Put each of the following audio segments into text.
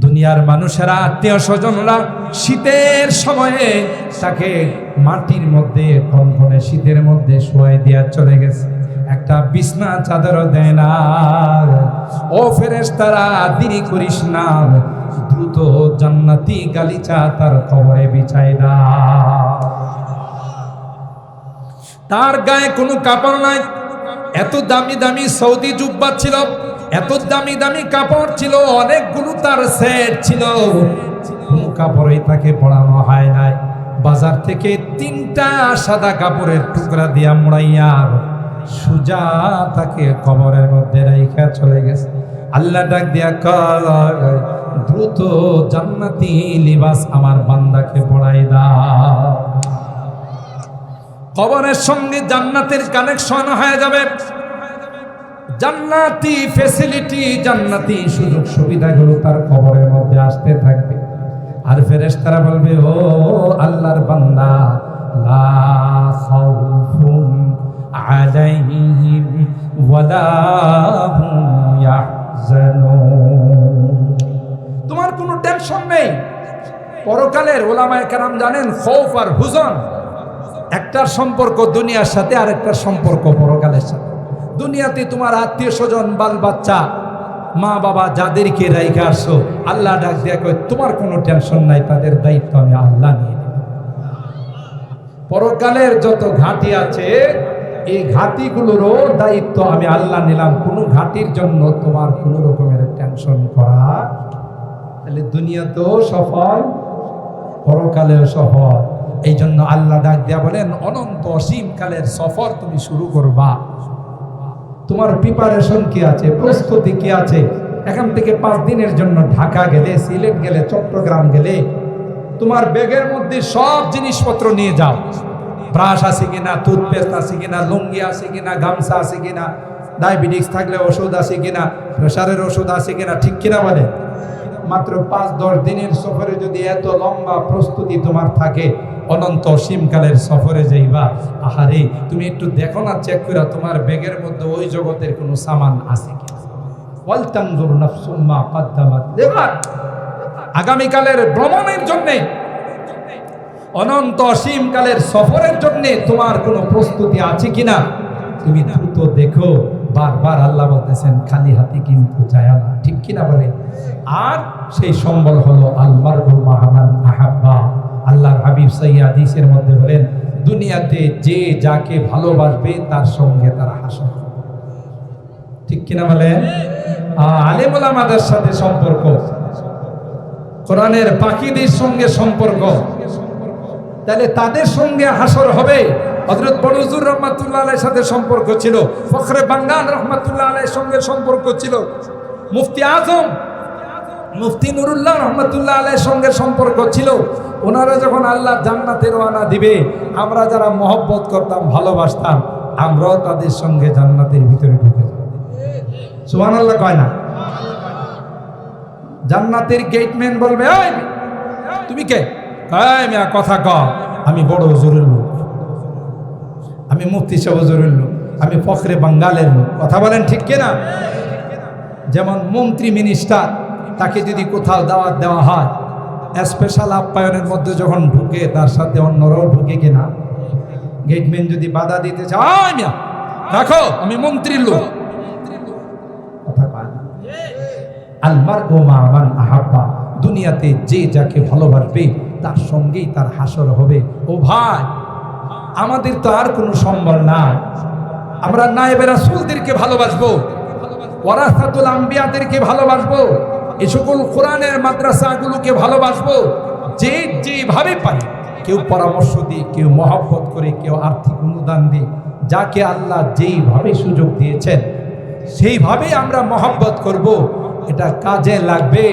দুনিয়ার মানুষেরা, আত্মীয় স্বজনরা শীতের সময়ে তাকে মাটির মধ্যে কনকনে শীতের মধ্যে শোয়াই দিয়া চলে গেছে, একটা বিছনা চাদরও দেয় না। ও ফেরেশতারা, দেরি করিস না, দ্রুত জান্নাতি গালিচা তার কবরে বিছাই দাও। তার গায়ে কোনো কাপড় নাই, এত দামি দামি সৌদি জুব্বা ছিল, এত দামি দামি কাপড় ছিল, অনেকগুলো তার সেট ছিল, কোনো কাপড়ই তাকে পরানো হয় নাই। বাজার থেকে 3টা সাদা কাপড়ের টুকরা দিয়া মুড়াইয়া সুজা তাকে কবরের মধ্যে রাইখা চলে গেছে। আল্লাহ ডাক দিয়া কয়, দ্রুত জান্নাতি লিবাস আমার বান্দাকে পরাই দাও। কবরের সঙ্গে জান্নাতের কানেকশন হয়ে যাবে, জান্নাতি ফ্যাসিলিটি, জান্নাতি সুযোগ সুবিধাগুলো তার কবরের মধ্যে আসতে থাকবে। আর ফেরেশতারা বলবে, ও আল্লাহর বান্দা, লা খাউফুন আলাইহিম ওয়ালা হুম ইয়াহজানুন, তোমার কোনো টেনশন নেই। পরকালের ওলামায়ে কেরাম জানেন, খৌফ আর হুজন একটার সম্পর্ক দুনিয়ার সাথে, আর একটার সম্পর্ক পরকালের সাথে। দুনিয়াতে তোমার আত্মীয় স্বজন, বাল বাচ্চা, মা বাবা যাদেরকে রাইখা আসো, আল্লাহ ডাক দিয়া কয়, তোমার কোনো টেনশন নাই, তাদের দায়িত্ব আমি আল্লাহ নিয়ে নেব। পরকালের যত ঘাঁটি আছে, এই ঘাঁটিগুলোরও দায়িত্ব আমি আল্লাহ নিলাম। কোনো ঘাঁটির জন্য তোমার কোনো রকমের টেনশন করা, তাহলে দুনিয়াতেও সফল, পরকালেও সফল। এই জন্য আল্লাহ ডাক দিয়া বলেন, অনন্ত অসীমকালের সফর তুমি শুরু করবা। তোমার প্রিপারেশন কি আছে, প্রস্তুতি কি আছে? এখান থেকে 5 দিনের জন্য ঢাকা গেলে, সিলেট গেলে, চট্টগ্রাম গেলে, তোমার ব্যাগের মধ্যে সব জিনিসপত্র নিয়ে যাও। ব্রাশ আছে কিনা, টুথপেস্ট আছে কিনা, লুঙ্গি আছে কিনা, গামছা আছে কিনা, ডায়াবেটিস থাকলে ওষুধ আছে কিনা, প্রেশারের ওষুধ আছে কিনা, ঠিক কিনা বলে? মাত্র 5-10 দিনের সফরে যদি এত লম্বা প্রস্তুতি তোমার থাকে, অনন্ত অসীমকালের সফরে যাইবা, আহারে তুমি একটু দেখো না, চেক করে তোমার ব্যাগের মধ্যে ওই জগতের কোনো সামান আছে কি। ওয়াল তানজুর নাফসুম মা কদ্দামাত লিগাদ, আগামীকালের ভ্রমণের জন্য, অনন্ত অসীমকালের সফরের জন্য তোমার কোনো প্রস্তুতি আছে কিনা তুমি দ্রুত দেখো। বারবার আল্লাহ বলতেছেন, খালি হাতে কিন্তু যায় না, ঠিক কিনা বলে? আর সেই সম্বল হলো আল মারউ মা মান আহাব্বা। আল্লাহর হাবিব সহিহ হাদিসের মধ্যে বলেন, দুনিয়াতে যে যাকে ভালোবাসবে তার সঙ্গে তার হাসর, ঠিক কিনা বলেন? আলেম ওলামাদের সাথে সম্পর্ক, কোরআনের পাখিদের সঙ্গে সম্পর্ক, তাহলে তাদের সঙ্গে হাসর হবে। হযরত বড়হুজুর রাহমাতুল্লাহ আলাইহির সাথে সম্পর্ক ছিল, ফখরে বাঙ্গাল রাহমাতুল্লাহ আলাইহির সঙ্গে সম্পর্ক ছিল, মুফতি আজম মুফতি নুরুল্লাহ রহমাতুল্লাহ আলাইহির সঙ্গে সম্পর্ক ছিল। ওনারা যখন আল্লাহ জান্নাতে রওনা দিবে, আমরা যারা মহব্বত করতাম, ভালোবাসতাম, আমরাও তাদের সঙ্গে জান্নাতের ভিতরে ঢুকে যাব। সুবহানাল্লাহ কয় না? জান্নাতের গেটম্যান বলবে, এই তুমি কে? এই মিয়া কথা কও, আমি বড় হুজুরের লোক, আমি মুফতি সাহেব হুজুরের লোক, আমি ফখরে বাঙ্গালের লোক। কথা বলেন ঠিক কিনা? যেমন মন্ত্রী মিনিস্টার, তাকে যদি কোথাও দাওয়াত দেওয়া হয়, স্পেশাল আপ্যায়নের মধ্যে যখন ঢুকে, তার সাথে অন্যরাও ঢুকে কিনা? গেটম্যান যদি বাধা দিতে চায়, মিয়া রাখো, আমি মন্ত্রীর লোক, কথা কয় না। আল মারউ মা মান আহাব্বা, দুনিয়াতে যে যাকে ভালোবাসবে তার সঙ্গেই তার হাসর হবে। ও ভাই, আমাদের তো আর কোনো সম্বল নাই, আমরা নায়েবে রাসূলদেরকে ভালোবাসবো, ওয়ারাসাতুল আম্বিয়াদেরকে ভালোবাসবো, এই সকল কোরআনের মাদ্রাসাগুলোকে ভালোবাসবো। যে যেভাবে পারে, কেউ পরামর্শ দিয়ে, কেউ মহব্বত করে, কেউ আর্থিক অনুদান দিয়ে, যাকে আল্লাহ যেইভাবে সুযোগ দিয়েছেন সেইভাবেই আমরা মহব্বত করব। এটা কাজে লাগবে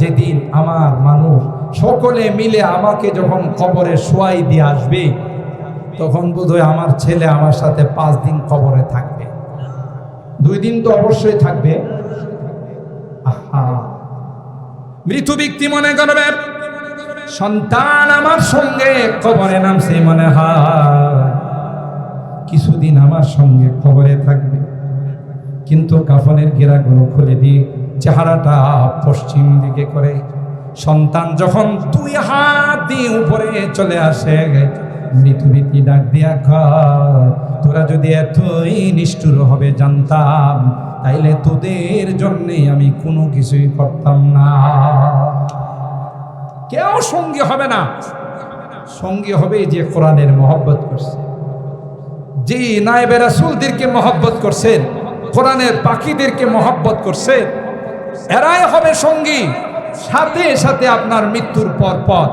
যেদিন আমার মানুষ সকলে মিলে আমাকে যখন কবরে শোয়াই দিয়ে আসবে, তখন বোধহয় আমার ছেলে আমার সাথে 5 দিন কবরে থাকবে, 2 দিন তো অবশ্যই থাকবে। মৃত ব্যক্তি মনে করবে, সন্তান আমার সঙ্গে কবরে নামছে, মনে হয় কিছুদিন আমার সঙ্গে কবরে থাকবে। কিন্তু কাফনের ঘেরাগুলো খুলে দিয়ে চেহারাটা পশ্চিম দিকে করে। সন্তান যখন 2 হাত দিয়ে উপরে চলে আসে, মৃত্যুভীতি ডাক দিয়া কয়, তোরা যদি এতই নিষ্ঠুর হবে জানতাম, তাইলে তোদের জন্যে আমি কোনো কিছুই করতাম না। কেউ সঙ্গী হবে না, সঙ্গী হবে যে কোরআনের মহব্বত করছে, যে নায়েবে রাসূলদেরকে মহব্বত করছেন, কোরআনের পাখিদেরকে মহব্বত করছেন, এরাই হবে সঙ্গী। সাথে সাথে আপনার মৃত্যুর পর পর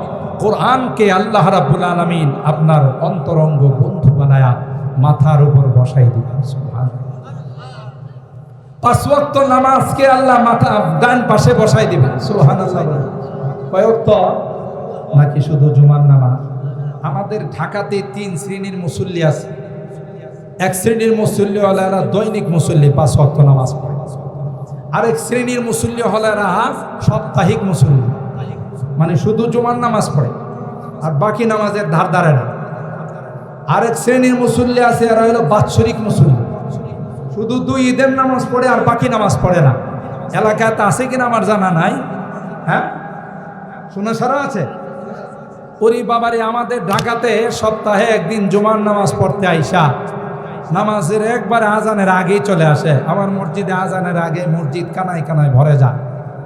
কোরআনকে আল্লাহ রাব্বুল আলামিন আপনার অন্তরঙ্গ বন্ধু বানায়া মাথার উপর বসাই দিবেন। সুবহানাল্লাহ। 5 ওয়াক্ত নামাজকে আল্লাহ মাথা ডান পাশে বসাই দিবেন। সুবহানাল্লাহ। কয় ওয়াক্ত? নাকি শুধু জুমার নামাজ? আমাদের ঢাকাতে 3 শ্রেণীর মুসল্লি আছে। এক শ্রেণীর মুসল্লিওয়ালারা দৈনিক মুসল্লি, 5 ওয়াক্ত নামাজ পড়ে। আরেক শ্রেণীর মুসল্লি হলারা সাপ্তাহিক মুসল্লি, মানে শুধু জুমার নামাজ পড়ে আর বাকি নামাজের ধার ধারে না। আরেক শ্রেণীর মুসল্লি আছে, এরা হলো বাৎসরিক মুসল্লি, শুধু 2 ঈদের নামাজ পড়ে আর বাকি নামাজ পড়ে না। এলাকাতে আছে কিনা আমার জানা নাই, হ্যাঁ শোনা সারা আছে। ওরে বাবারে, আমাদের ঢাকাতে সপ্তাহে একদিন জুমার নামাজ পড়তে আইসা নামাজের একবার আজানের আগেই চলে আসে। আমার মসজিদে আজানের আগে মসজিদ কানায় কানায় ভরে যায়,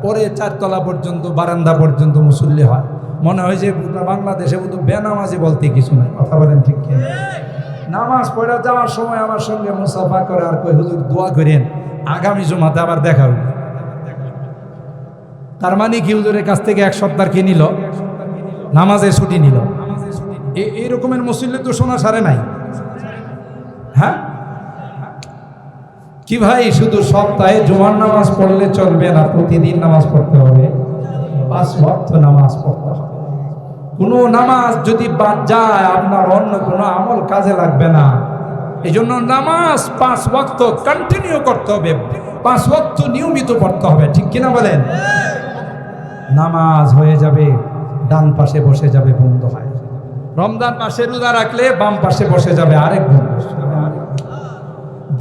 পরে 4 তলা পর্যন্ত বারান্দা পর্যন্ত মুসল্লি হয়। মনে হয় যে বাংলাদেশে শুধু বেনামাজি বলতে কিছু নাই। কথা বলেন ঠিক কি? নামাজ পড়ে যাওয়ার সময় আমার সঙ্গে মুসাফা করে আর কই, হুজুর দোয়া করেন আগামী জুমাতে আবার দেখা হবে। তার মানে কি হুজুরের কাছ থেকে 1 সপ্তাহ কি নিল, নামাজের ছুটি নিল। এই রকমের মুসল্লি তো শোনা সারে নাই। হ্যাঁ কি ভাই, শুধু সপ্তাহে জুমার নামাজ পড়লে চলবে না, প্রতিদিন নামাজ পড়তে হবে, 5 ওয়াক্ত নামাজ পড়তে হবে। কোনো নামাজ যদি বাদ যায় আপনার অন্য কোনো আমল কাজে লাগবে না। এই জন্য নামাজ 5 ওয়াক্ত কন্টিনিউ করতে হবে, 5 ওয়াক্ত নিয়মিত পড়তে হবে। ঠিক কিনা বলেন? নামাজ হয়ে যাবে, ডান পাশে বসে যাবে বন্ধু হয়। রমজান মাসে রোজা রাখলে বাম পাশে বসে যাবে আরেক বন্ধু।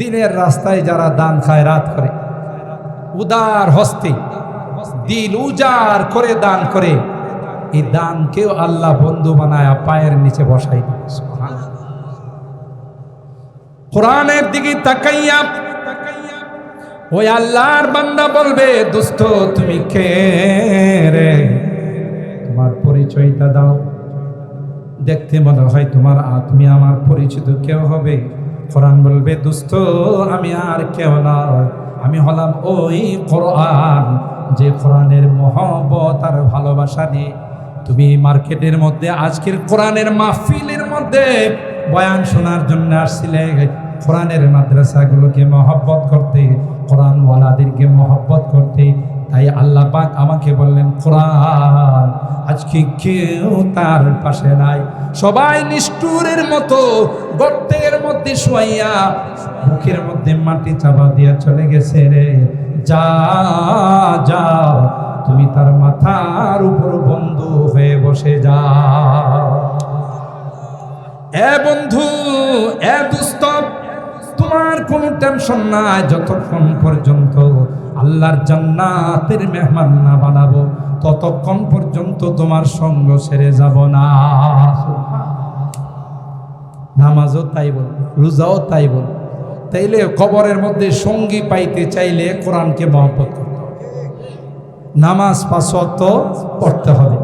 দিনের রাস্তায় যারা দান খায় রাত করে, উদার হস্তে দিল উজাড় করে দান করে, এই দানকেও আল্লাহ বন্ধু বানায় পায়ের নিচে বসাই দিবে। সুবহানাল্লাহ। কোরআনের দিকে তাকাইয়া ওই আল্লাহর বান্দা বলবে, দোস্ত তুমি কে রে, তোমার পরিচয়টা দাও, দেখতে মনে হয় তুমি আমার পরিচিত কেউ হবে। কোরআন বলবে, দোস্ত আমি আর কেউ নয়, আমি হলাম ওই কোরআন, যে কোরআনের মহব্বত আর ভালোবাসা নিয়ে তুমি মার্কেটের মধ্যে আজকের কোরআনের মাহফিলের মধ্যে বয়ান শোনার জন্য আসছিলে। কোরআনের মাদ্রাসাগুলোকে মহব্বত করতে, কোরআনওয়ালাদেরকে মহব্বত করতে। তাই আল্লাহ পাক আমাকে বললেন, কোরআন আজকে কেউ তার পাশে নাই, সবাই নিষ্ঠুরের মতো গর্তের মধ্যে শুয়াইয়া মুখের মধ্যে মাটি চাপা দিয়া চলে গেছে রে। যা যাও, তুমি তার মাথার উপর বন্ধু হয়ে বসে যাও। এ বন্ধু, এ দোস্ত, তোমার কোনো টেনশন নাই, যতক্ষণ পর্যন্ত আল্লাহর জান্নাতের মেহমান না বানাবো ততক্ষণ পর্যন্ত তোমার সঙ্গ ছেড়ে যাব না। নামাজও তাই বল, রোজাও তাই বল। তাইলে কবরের মধ্যে সঙ্গী পাইতে চাইলে কোরআনকে মহব্বত করতে হবে, নামাজ 5 ওয়াক্ত পড়তে হবে,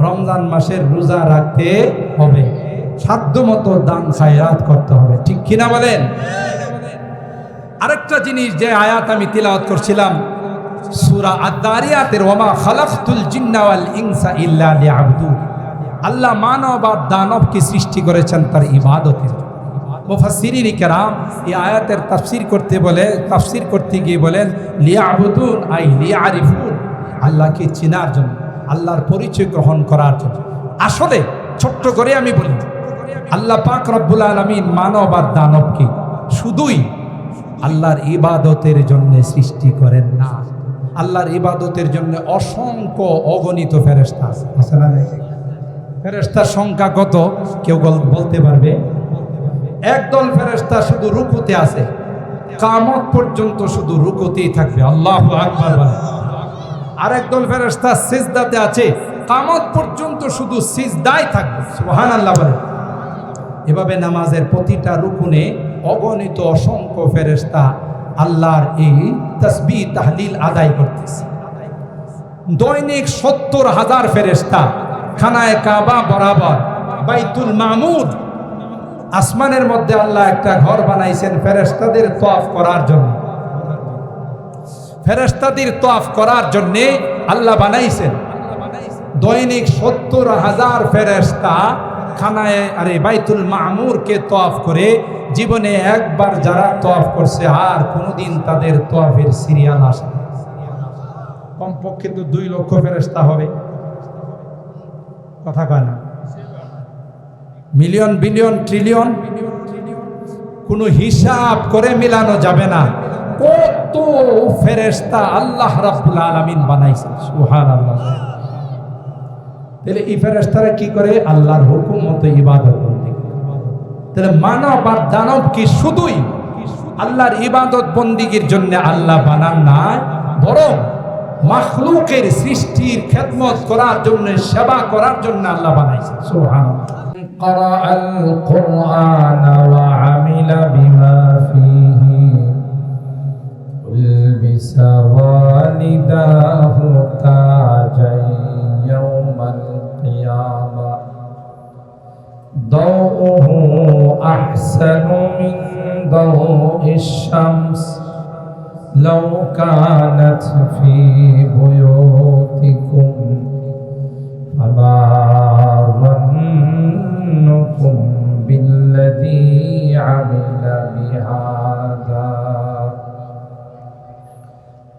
রমজান মাসের রোজা রাখতে হবে, সাধ্যমতো দান খায়রাত করতে হবে। ঠিক কিনা বলেন? আরেকটা জিনিস, যে আয়াত আমি তিলাওয়াত করছিলাম সূরা আদ-দারিয়াতের, ওয়ামা খালাকতুল জিন্না ওয়াল ইনসা ইল্লা লিয়াবুদুন, আল্লাহ মানব আর দানবকে সৃষ্টি করেছেন তার ইবাদতের। মুফাসসিরিন কেরাম এই আয়াতের তাফসীর করতে গিয়ে বলেন, লিয়াবুদুন আই লিয়ারিফুন, আল্লাহকে চেনার জন্য, আল্লাহর পরিচয় গ্রহণ করার জন্য। আসলে ছোট্ট করে আমি বলি, আল্লাহ পাক রব্বুল আলামিন মানব আর দানবকে শুধুই আল্লাহর ইবাদতের জন্য সৃষ্টি করেন না, আল্লাহর ইবাদতের জন্য অসংখ্য অগণিত ফেরেশতা আছে না? ফেরেশতার সংখ্যা কত কেউ বলতে পারবে? একদল ফেরেশতা শুধু রুকুতে আছে, কিয়ামত পর্যন্ত শুধু রুকুতেই থাকবে। আল্লাহু আকবার বলেন। আরেক দল ফেরেশতা সিজদাতে আছে, কিয়ামত পর্যন্ত শুধু সিজদায় থাকবে। সুবহানাল্লাহ বলে। এভাবে নামাজের প্রতিটা রুকুনে অগণিত অসংখ্য ফেরেশতা আল্লাহর এই তাসবিহ তাহলিল আদায় করতেছে। দৈনিক ৭০,০০০ ফেরেশতা খানায়ে কাবা বরাবর বাইতুল মামুর আসমানের মধ্যে আল্লাহ একটা ঘর বানাইছেন ফেরেশতাদের তওয়াফ করার জন্য। ফেরেশতাদের তওয়াফ করার জন্য আল্লাহ বানাইছেন। দৈনিক ৭০,০০০ ফেরেশতা খানায়ে বাইতুল মামুরকে তওয়াফ করে, জীবনে একবার যারা তওয়াফ করছে আর কোনোদিন তাদের তওয়াফের সিরিয়াল আসে না। কমপক্ষে তো ২ লক্ষ ফেরেশতা হবে, কথা কয় না? মিলিয়ন, বিলিয়ন, ট্রিলিয়ন, কোনো হিসাব করে মিলানো যাবে না কত ফেরেশতা আল্লাহ রাব্বুল আলামিন বানাইছেন। সুবহানাল্লাহ। তাহলে এই ফেরেশতারা কি করে? আল্লাহর হুকুম মতো ইবাদত বন্দেগী। তাহলে মানব আর দানব কি শুধুই আল্লাহর ইবাদত বন্দেগীর জন্য আল্লাহ বানান না, বরং মাখলুকের সৃষ্টির খেদমত করার জন্য, সেবা করার জন্য আল্লাহ বানাইছেন। সুবহানাল্লাহ। قرأ القرآن وعمل بما فيه ألبس والداه تاجا يوم القيامة ضوءه أحسن من ضوء الشمس لو كانت في بيوتكم فما ظنكم بالذي عمل بهذا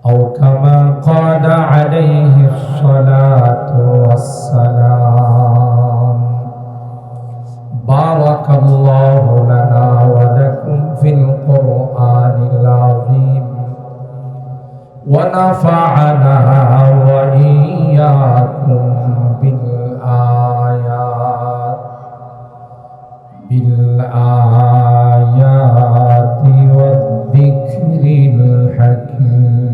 أو كما قال عليه الصلاة والسلام. بارك الله لنا ولكم في القرآن العظيم ونفعنا وإياكم بالآيات والذكر الحكيم.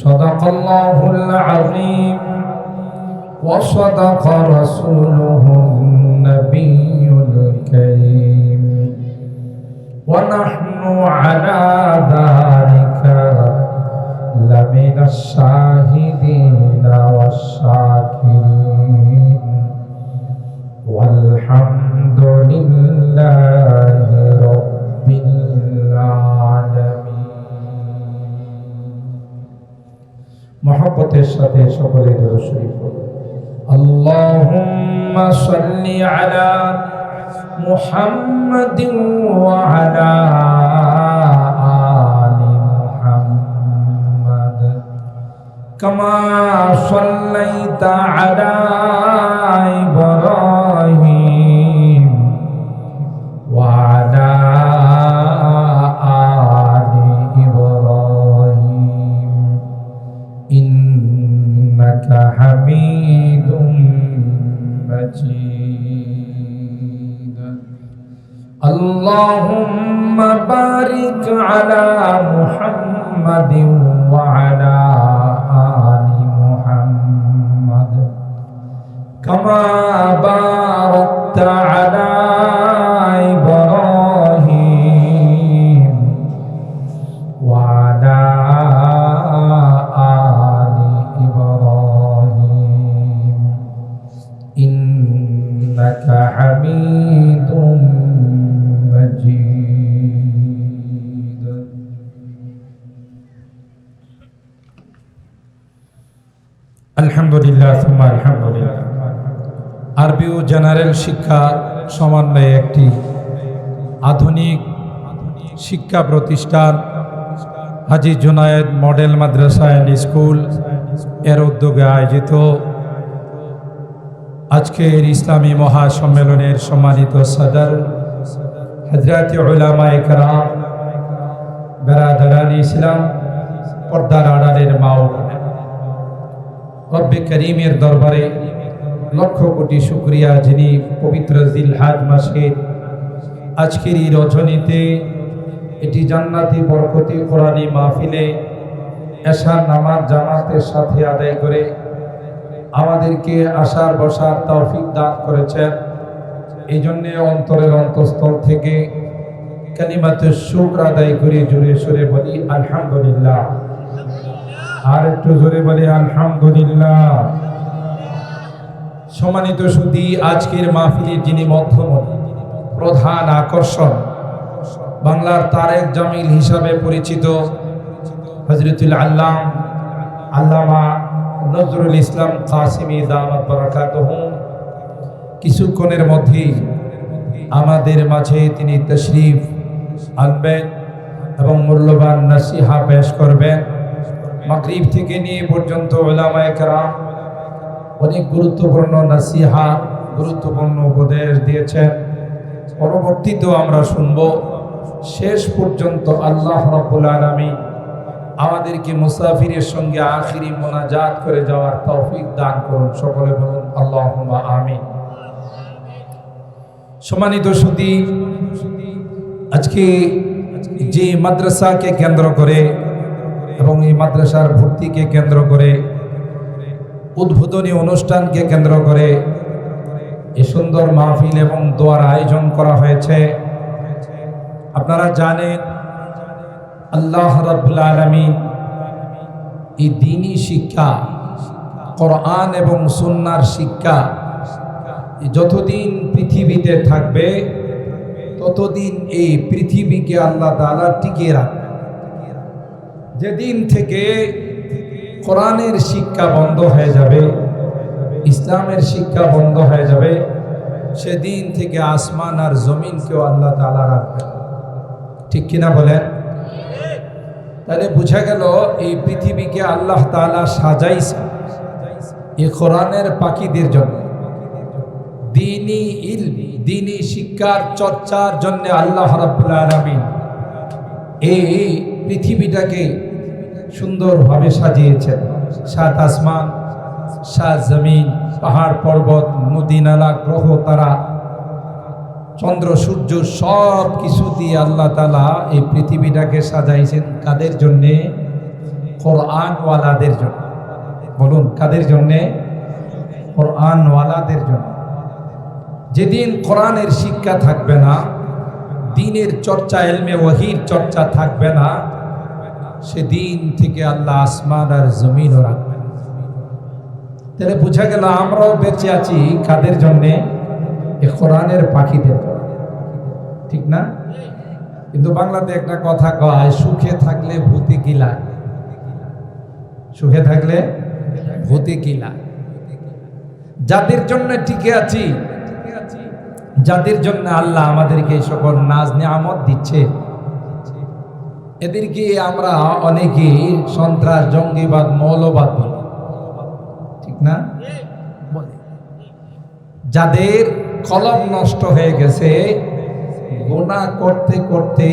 صدق الله العظيم وصدق رسوله النبي الكريم ونحن على ذلك لمن الشاهدين والشاكرين والحمد لله رب العالمين. محبতের সাথে সকলে দরুদ শরীফ পড়ুন। اللهم صل على محمد وعلى آل محمد كما صليت على إبراهيم وعلى آل إبراهيم إنك حميد مجيد. اللهم بارك على محمد وعلى آل محمد كما باركت على إبراهيم وعلى آل إبراهيم إنك حميد مجيد. আলহামদুলিল্লাহ সুম্মা আলহামদুলিল্লাহ। আরবি ও জেনারেল শিক্ষা সমন্বয়ে একটি আধুনিক শিক্ষা প্রতিষ্ঠান Haji Junaid model Madrasa and school এর উদ্যোগে আয়োজিত আজকের ইসলামী মহাসম্মেলনের সম্মানিত সদর হযরত উলামায়ে কেরাম, বেরাদারানে ইসলাম, পর্দার আড়ালের মা ও বোনেরা, রব্বে করিমের দরবারে লক্ষ কোটি শুকরিয়া, যিনি পবিত্র জিলহজ মাসের আজকের এই রজনীতে এটি জান্নাতি বরকতি কোরআনী মাহফিলে এশার নামাজ জামাতের সাথে আদায় করে আমাদেরকে আসার বসার তৌফিক দান করেছেন। এই জন্যে অন্তরের অন্তঃস্থল থেকে কালিমাতে শুকর আদায় করে জোরে সোরে বলি আলহামদুলিল্লাহ। আর একটু জোরে বলি আলহামদুলিল্লাহ। সম্মানিত সুধী, আজকের মাহফিলের যিনি মধ্যমণি, প্রধান আকর্ষণ, বাংলার তারেক জামিল হিসাবে পরিচিত হযরতুল আল্লামা নজরুল ইসলাম কাসিমি দামাত বারাকাতুহু কিছুক্ষণের মধ্যেই আমাদের মাঝে তিনি তশরিফ আনবেন এবং মূল্যবান নসিহা পেশ করবেন। মাগরিব থেকে নিয়ে পর্যন্ত উলামায়ে কেরাম অনেক গুরুত্বপূর্ণ নসিহা, গুরুত্বপূর্ণ উপদেশ দিয়েছেন। পরবর্তীতেও আমরা শুনব। শেষ পর্যন্ত আল্লাহ রাব্বুল আলামিন আমাদেরকে মুসাফিরের সঙ্গে আখিরি মোনাজাত করে যাওয়ার তৌফিক দান করুন। সকলে বলুন আল্লাহুম্মা আমিন। সম্মানিত সুধী, আজকে যে মাদ্রাসাকে কেন্দ্র করে এবং এই মাদ্রাসার ভর্তিকে কেন্দ্র করে, উদ্বোধনী অনুষ্ঠানকে কেন্দ্র করে এই সুন্দর মাহফিল এবং দোয়ার আয়োজন করা হয়েছে। আপনারা জানেন আল্লাহ রাব্বুল আলামিন এই দ্বীনি শিক্ষা, কোরআন এবং সুন্নাহর শিক্ষা যতদিন পৃথিবীতে থাকবে ততদিন এই পৃথিবীকে আল্লাহ তাআলা টিকিয়ে রাখবে। যেদিন থেকে কোরআনের শিক্ষা বন্ধ হয়ে যাবে, ইসলামের শিক্ষা বন্ধ হয়ে যাবে, সেদিন থেকে আসমান আর জমিনকেও আল্লাহ তাআলা রাখবে। ঠিক কিনা বলেন? তাহলে বোঝা গেল এই পৃথিবীকে আল্লাহ তাআলা সাজাইছে এই কোরআনের পাখিদের জন্য, দ্বীনি ইলম, দ্বীনি শিক্ষার চর্চার জন্য আল্লাহ রাব্বুল আলামিন এই পৃথিবীটাকে সুন্দরভাবে সাজিয়েছেন। সাত আসমান, সাত জমিন, পাহাড় পর্বত, নদী নালা, গ্রহ তারা, চন্দ্র সূর্য সব কিছু দিয়ে আল্লাহ তাআলা এই পৃথিবীটাকে সাজাইছেন। কাদের জন্যে? কোরআনওয়ালাদের জন্য। বলুন কাদের জন্যে? কোরআনওয়ালাদের জন্য। যেদিন কোরআনের শিক্ষা থাকবে না, দ্বীনের চর্চা, ইলমে ওয়াহির চর্চা থাকবে না, সেদিন থেকে আল্লাহ আসমান আর জমিনও রাখবেন। তাহলে বোঝা গেল আমরাও বেঁচে আছি কাদের জন্যে? এই কোরআনের পাখিদের জন্য। ঠিক না? কিন্তু বাংলাতে একটা কথা কয়, সুখে থাকলে ভূতে কিলায়। সুখে থাকলে ভূতে কিলায়। যাদের জন্য টিকে আছি, যাদের জন্য আল্লাহ আমাদেরকে এই সকল নাজ নিয়ামত দিচ্ছে, এদেরকে আমরা অনেকে সন্ত্রাস, জঙ্গিবাদ, মৌলবাদ বলি। ঠিক না? যাদের কলম নষ্ট হয়ে গেছে, গুনাহ করতে করতে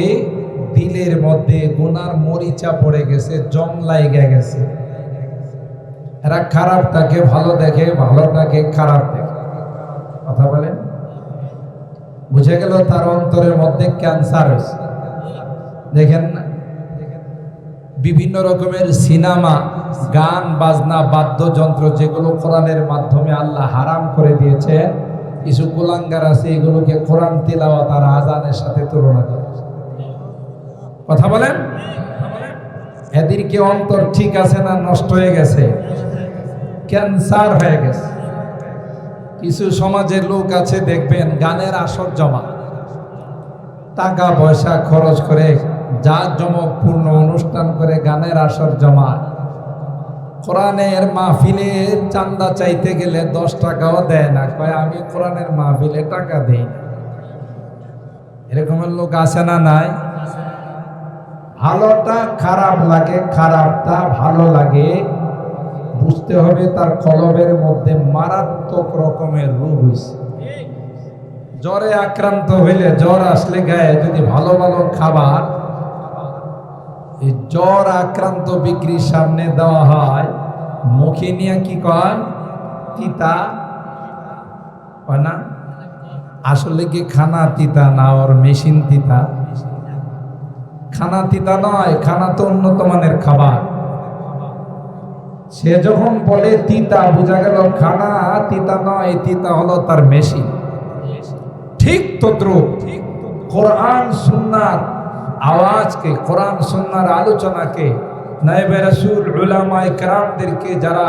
দিলের মধ্যে গুনার মরিচা পড়ে গেছে, জং লাইগা গেছে, এরা খারাপটাকে ভালো দেখে, ভালোটাকে খারাপ দেখে। কথা বলেন? বুঝে গেল তার অন্তরের মধ্যে ক্যান্সার হয়েছে। দেখেন না, বিভিন্ন রকমের সিনেমা, গান বাজনা, বাদ্যযন্ত্র যেগুলো কোরআনের মাধ্যমে আল্লাহ হারাম করে দিয়েছে, কিছু কুলাঙ্গার আছে এগুলোকে কোরআন তিলাওয়াত আর আজানের সাথে তুলনা করে। কথা বলেন? এদেরকে অন্তর ঠিক আছে না নষ্ট হয়ে গেছে? ক্যান্সার হয়ে গেছে। কিছু সমাজের লোক আছে দেখবেন গানের আসর জমা, টাকা পয়সা খরচ করে জাঁকজমকপূর্ণ অনুষ্ঠান করে গানের আসর জমা। কোরআনের মাহফিলে চান্দা চাইতে গেলে 10 টাকাও দেয় না, কয় আমি কোরআনের মাহফিলে টাকা দেই না। এরকমের লোক আছে না নাই? ভালোটা খারাপ লাগে, খারাপটা ভালো লাগে, বুঝতে হবে তার কলবের মধ্যে মারাত্মক রকমের রোগ হয়েছে। জ্বরে আক্রান্ত হইলে, জ্বর আসলে গায়ে যদি ভালো ভালো খাবার এই জ্বর আক্রান্ত বিক্রির সামনে দেওয়া হয়, মুখে নিয়ে কি কয়? তিতা হয় না? আসলে কি খানা তিতা না, ওর মেশিন তিতা? খানা তিতা নয়, খানা তো উন্নত মানের খাবার। সে যখন বলে তিতা, বোঝা গেল খানা তিতা নয়, তিতা হলো তার মেশিন। ঠিক তদ্রুপ কোরআন সুন্নাহর আওয়াজকে, কোরআন সুন্নাহর আলোচনাকে, নায়েবে রাসূল উলামায়ে কেরামদেরকে যারা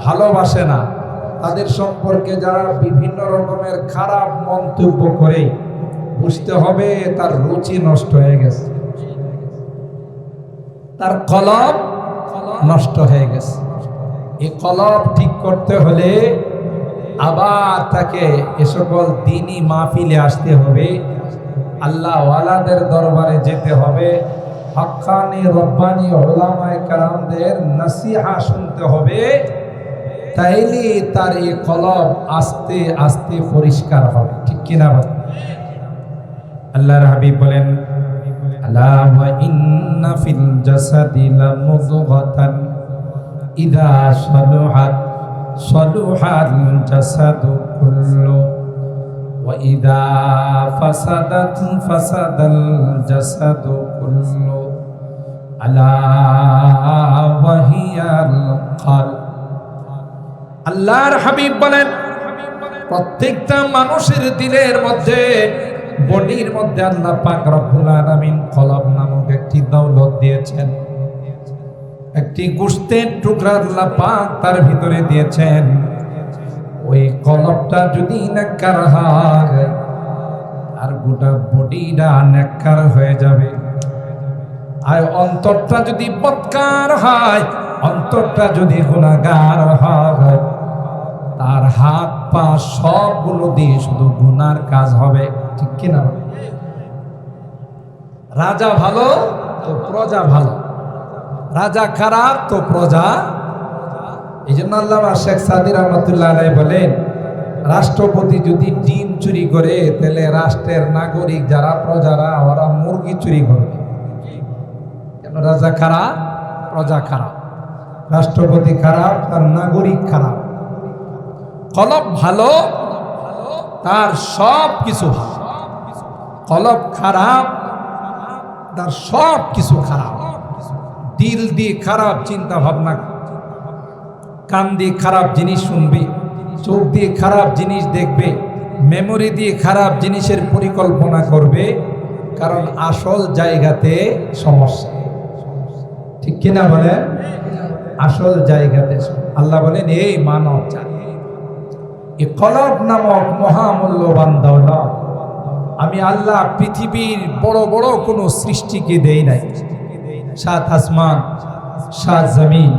ভালোবাসে না, তাদের সম্পর্কে যারা বিভিন্ন রকমের খারাপ মন্তব্য করে, বুঝতে হবে তার রুচি নষ্ট হয়ে গেছে, তার কলব নষ্ট হয়ে গেছে। এই কলব ঠিক করতে হলে আবার তাকে এ সকল দ্বীনি মাহফিলে আসতে হবে, আল্লাহ ওয়ালাদের দরবারে যেতে হবে, হক্কানি রব্বানি উলামায়ে কেরামদের নসিহা শুনতে হবে। তাইলে তার এই কলব আস্তে আস্তে পরিষ্কার হবে। ঠিক কিনা বলেন? আল্লাহর হাবিব বলেন, আলা ওয়া ইন্না ফিল জাসাদি লামুদগাতান ইযা সালুহাত সালুহাল জাসাদু কুল্লু ওয়া ইযা ফাসাদাত ফাসাদাল জাসাদু কুল্লু আলা ওয়া হিয়াল কলব। আল্লাহর হাবিব বলেন, প্রত্যেকটা মানুষের দিলের মধ্যে, বডির মধ্যে আল্লাহ পাক রব্বুল আলামিন কলব নামক একটি দৌলত দিয়েছেন, একটি গোশতের টুকরা আল্লাহ পাক তার ভিতরে দিয়েছেন। ওই কলবটা যদি নেককার হয়, আর গোটা বডিটা নেককার হয়ে যাবে। আর অন্তরটা যদি বদকার হয়, অন্তরটা যদি গুনাহগার হয়, তার হাত পা সবগুলো দিয়ে শুধু গুনার কাজ হবে। ঠিক কিনা? রাজা ভালো তো প্রজা ভালো, রাজা খারাপ তো প্রজা। এই জন্য আল্লামা শেখ সাদী রহমাতুল্লাহ আলাইহি বলেন, রাষ্ট্রপতি যদি ডিম চুরি করে, তাহলে রাষ্ট্রের নাগরিক যারা প্রজারা, ওরা মুরগি চুরি করবে। কেন? রাজা খারাপ, প্রজা খারাপ, রাষ্ট্রপতি খারাপ, তার নাগরিক খারাপ। কলব ভালো, তার সব কিছু ভালো। কলব খারাপ, তার সব কিছু খারাপ। দিল দিয়ে খারাপ চিন্তা ভাবনা, কান দিয়ে খারাপ জিনিস শুনবে, চোখ দিয়ে খারাপ জিনিস দেখবে, মেমোরি দিয়ে খারাপ জিনিসের পরিকল্পনা করবে, কারণ আসল জায়গাতে সমস্যা। ঠিক কিনা বলেন? আসল জায়গাতে আল্লাহ বলেন, এই মানব জাতি, এই কলব নামক মহামূল্যবান দৌলত আমি আল্লাহ পৃথিবীর বড় বড় কোনো সৃষ্টিকে দেই নাই। 7 আসমান, 7 জমিন,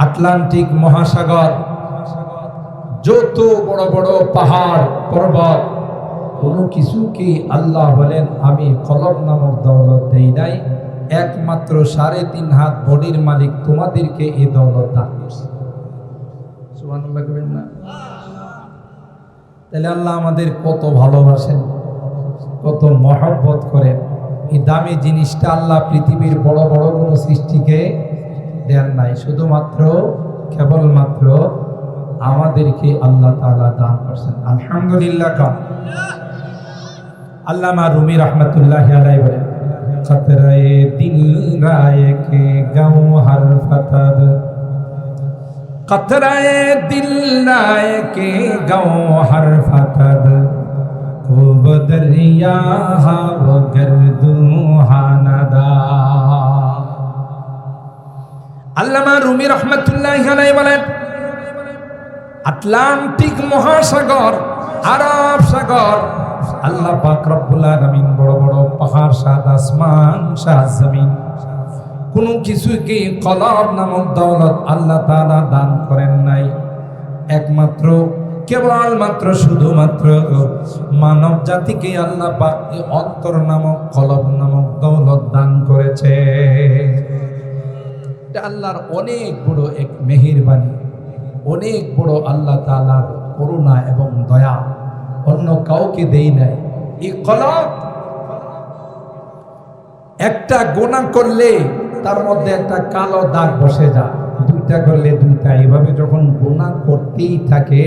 আটলান্টিক মহাসাগর, যত বড় বড় পাহাড় পর্বত, কোনো কিছুকে আল্লাহ বলেন আমি কলব নামক দৌলত দেই নাই। একমাত্র 3.5 হাত বডির মালিক তোমাদেরকে এই দৌলত দান করছে। সুবহানাল্লাহ কইবেন না? তাহলে আল্লাহ আমাদের কত ভালোবাসেন, কত মহব্বত করেন। এই দামি জিনিসটা আল্লাহ পৃথিবীর বড় বড় কোনো সৃষ্টিকে দেন নাই, শুধুমাত্র কেবলমাত্র আমাদেরকে আল্লাহ তাআলা দান করছেন। আলহামদুলিল্লাহ। আল্লামা রুমি রহমতুল্লাহি আলাইহি বলেন, খতরায়ে দিল রায়ে কে গওহর ফতদ, কতরায়ে দিল রায়ে কে গওহর ফতদ, খুব দরিয়া হা ও গর্দু হানাদা। আল্লামা রুমি রহমতুল্লাহি আলাইহি বলেন, আটলান্টিক মহাসাগর, আরব সাগর, আল্লাহ পাক রব্বুল আলামিন বড় বড় পাহাড়, 7 আসমান, 7 জমিন, কোনো কিছুকে কলব নামক দৌলত আল্লাহ তাআলা দান করেন নাই। একমাত্র কেবলমাত্র শুধুমাত্র মানব জাতিকে আল্লাহ পাক অন্তর নামক কলব নামক দৌলত দান করেছে। এটা আল্লাহর অনেক বড় এক মেহেরবানি, অনেক বড় আল্লাহ তাআলার করুণা এবং দয়া, অন্য কাউকে দেই নাই। এই কলব একটা গুনাহ করলে তার মধ্যে একটা কালো দাগ বসে যায়, 2টা করলে 2টা, এইভাবে যখন গুনাহ করতেই থাকে,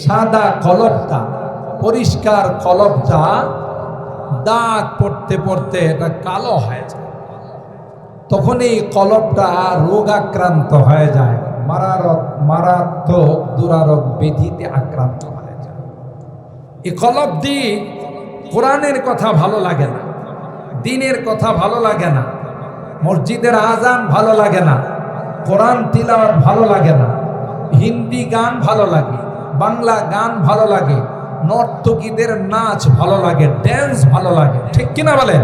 সাদা কলবটা, পরিষ্কার কলবটা দাগ পড়তে পড়তে এটা কালো হয়ে যায়। তখন এই কলবটা রোগাক্রান্ত হয়ে যায়, মারাত্মক দুরারোগ ব্যাধিতে আক্রান্ত হয়ে যায়। এই কলব দিয়ে কোরআনের কথা ভালো লাগে না, দ্বীনের কথা ভালো লাগে না, মসজিদের আজান ভালো লাগে না, কোরআন তিলাওয়াত ভালো লাগে না, হিন্দি গান ভালো লাগে, বাংলা গান ভালো লাগে, নর্তকীদের নাচ ভালো লাগে, ড্যান্স ভালো লাগে, ঠিক কিনা বলেন?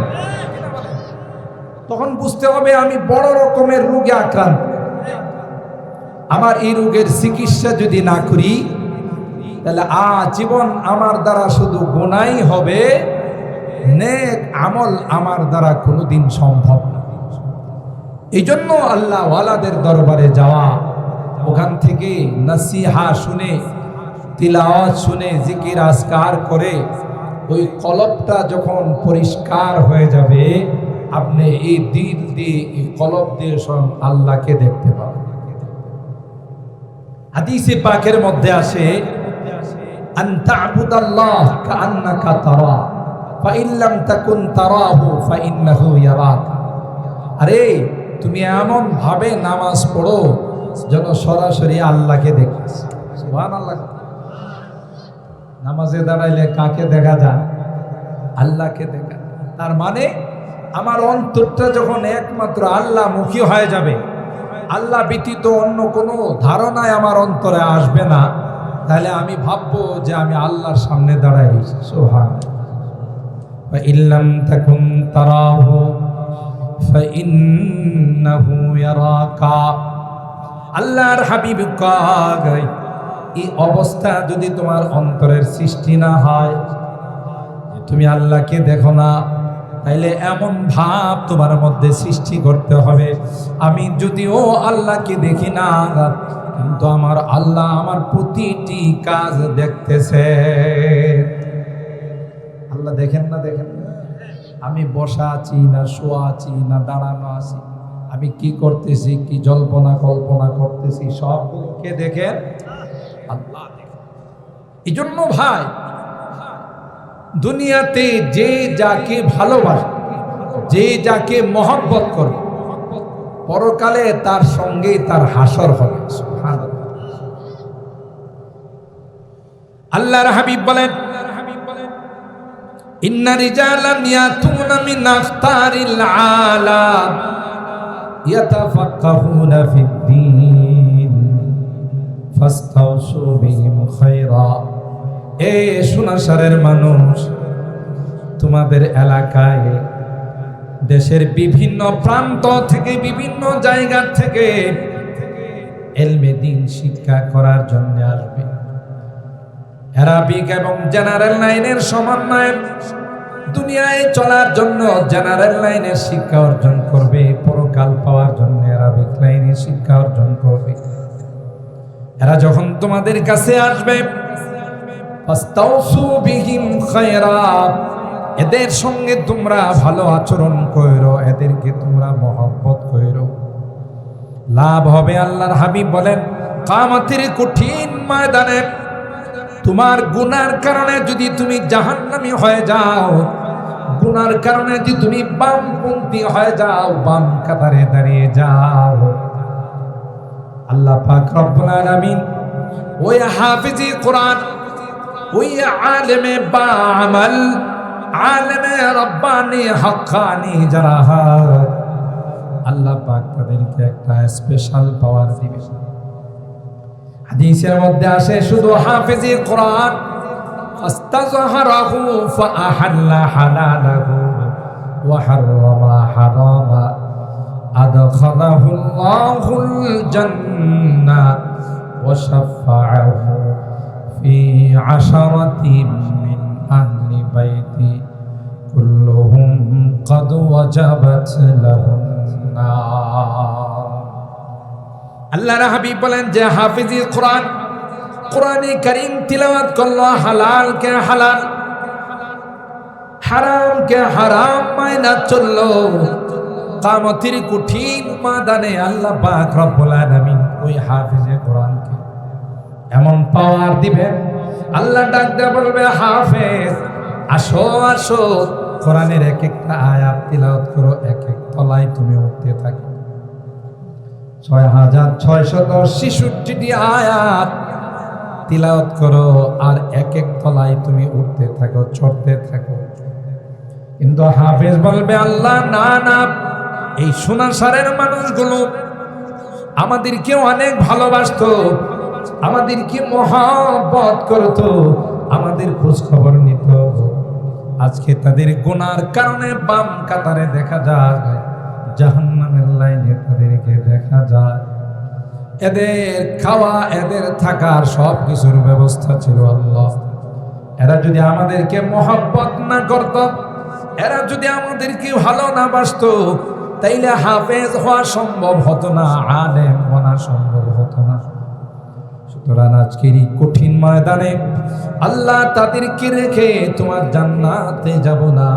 তখন বুঝতে হবে আমি বড় রকমের রোগে আক্রান্ত। আমার এই রোগের চিকিৎসা যদি না করি তাহলে আজীবন আমার দ্বারা শুধু গুনাহই হবে, নেক আমল আমার দ্বারা কোনোদিন সম্ভব না। এই জন্য আল্লাহ ওয়ালাদের দরবারে যাওয়া, ওখান থেকে নসিহা শুনে, তিলাওয়াত শুনে, জিকির আজকার করে ওই কলবটা যখন পরিষ্কার হয়ে যাবে, আপনি এই দিল দিয়ে, এই কলব দিয়ে স্বয়ং আল্লাহকে দেখতে পাবেন। হাদিসে পাকের মধ্যে আসে, আন তা'বুদাল্লাহ কাআন্নাকা তারা ফাইন লাম তাকুন তারাহু ফাইন্নাহু ইয়ারাকা। আরে তুমি এমন ভাবে নামাজ পড়ো যেন সরাসরি আল্লাহকে দেখতেছ। সুবহানাল্লাহ। নামাজে দাঁড়াইলে কাকে দেখা যায়? আল্লাহকে দেখা। তার মানে আমার অন্তরটা যখন একমাত্র আল্লাহ মুখী হয়ে যাবে, আল্লাহ ব্যতীত অন্য কোনো ধারণায় আমার অন্তরে আসবে না, তাহলে আমি ভাববো যে আমি আল্লাহর সামনে দাঁড়াই রয়েছি। সুবহানাল্লাহ। ফাইল্লাম তাকুন তারাহু ফাইন্নাহু ইয়ারাকা। আল্লাহর হাবিব কয়, এই অবস্থা যদি তোমার অন্তরের সৃষ্টি না হয়, তুমি আল্লাহকে দেখো না, তাইলে এমন ভাব তোমার মধ্যে সৃষ্টি করতে হবে, আমি যদিও আল্লাহকে দেখি না, কিন্তু আমার আল্লাহ আমার প্রতিটি কাজ দেখতেছে। আল্লাহ দেখেন না? দেখেন না? আমি বসা আছি না শোয়া আছি না দাঁড়ানো আছি, আমি কি করতেছি, কি জল্পনা কল্পনা করতেছি, সবগুলোকে দেখেন আল্লাহ দেখেন। এই জন্য ভাই, দুনিয়াতে যে যাকে ভালোবাসে, যে যাকে মহব্বত করে, পরকালে তার সঙ্গে তার হাসর হবে। সুবহানাল্লাহ। আল্লাহর হাবিব বলেন, ইন্না রিজালান ইয়াতুনা মিন আখতারিল আলাম ইয়াতাফাক্কাহুনা ফিদ-দীন ফাস্তাউসু বিহিম খায়রা। এ সুনাসারের মানুষ, তোমাদের এলাকায় দেশের বিভিন্ন প্রান্ত থেকে, বিভিন্ন জায়গা থেকে ইলমে দ্বীন শিক্ষা করার জন্য আসবে। আরবিক এবং জেনারেল লাইনের সমন্বয়ে দুনিয়ায় চলার জন্য জেনারেল লাইনের শিক্ষা অর্জন করবে, পরকাল পাওয়ার জন্য আরবিক লাইনের শিক্ষা অর্জন করবে। এরা যখন তোমাদের কাছে আসবে, ফাস্তাউসু বিহিম খায়রা, এদের সঙ্গে তোমরা ভালো আচরণ কইরো, এদেরকে তোমরা মহব্বত কইরো। লাভ হবে, আল্লাহর হাবিব বলেন, কিয়ামতের কঠিন ময়দানে তোমার গুনার কারণে যদি তুমি জাহান্নামী হয়ে যাও, গুনার কারণে যদি তুমি বামপন্থী হয়ে যাও, বাম কাতারে দাঁড়িয়ে যাও, আল্লাহ পাক রব্বুল আলামিন ওই হাফিজি কোরআন, ওই আলেমে বাআমাল, আলেমে রব্বানি হাক্কানি যারা হয়, আল্লাহ পাক তাদেরকে একটা স্পেশাল পাওয়ার দিবে। হাদিসের মধ্যে আসে, শুধু হাফিজি কোরআন আস্তাযহারাহু ফাআহাল্লা হালালাহু ওয়া হাররামা হারামা আদখালাহুল্লাহুল জান্নাহ ওয়া শাফাআহু ফি আশারাতিন মিন আহলি বাইতি কুল্লুহুম ক্বাদ ওয়াজাবাত লাহুন নার। আল্লাহর হাবিব বলেন যে হাফিজি কোরআন, কোরআনে কারীম তিলাওয়াত করলো, হালালকে হালাল, হারামকে হারাম মাইনা চললো, কিয়ামতের কঠিন ময়দানে আল্লাহ পাক রব্বুল আলামিন ওই হাফিজে কোরআনকে এমন পাওয়ার দিবেন, আল্লাহ ডাক দিয়ে বলবে, হাফেজ আসো আসো, কোরআনের এক একটা আয়াত তিলাওয়াত করো, এক এক তলায় তুমি উঠতে থাকো। 6666টি আয়াত তিলাওয়াত করো, আর এক এক তলায় তুমি উঠতে থাকো, চড়তে থাকো। কিন্তু হাফেজ বলবে, আল্লাহ না না, এই সোনাসারের মানুষগুলো আমাদেরকে অনেক ভালোবাসতো, আমাদেরকে মহব্বত করতো, আমাদের খোঁজ খবর নিত। আজকে তাদের গুনার কারণে বাম কাতারে দেখা যায়, জাহান্নামের লাইনে তাদেরকে দেখা যায়। এদের খাওয়া, এদের থাকার সব কিছুর ব্যবস্থা ছিল আল্লাহ। এরা যদি আমাদেরকে মহব্বত না করত, এরা যদি আমাদেরকে ভালো না বাসতো, তাইলে হাফেজ হওয়া সম্ভব হতো না, আলেম বনা সম্ভব হতো না। সুতরাং আজকের এই কঠিন ময়দানে আল্লাহ তাদেরকে রেখে তোমার জান্নাতে যাব না,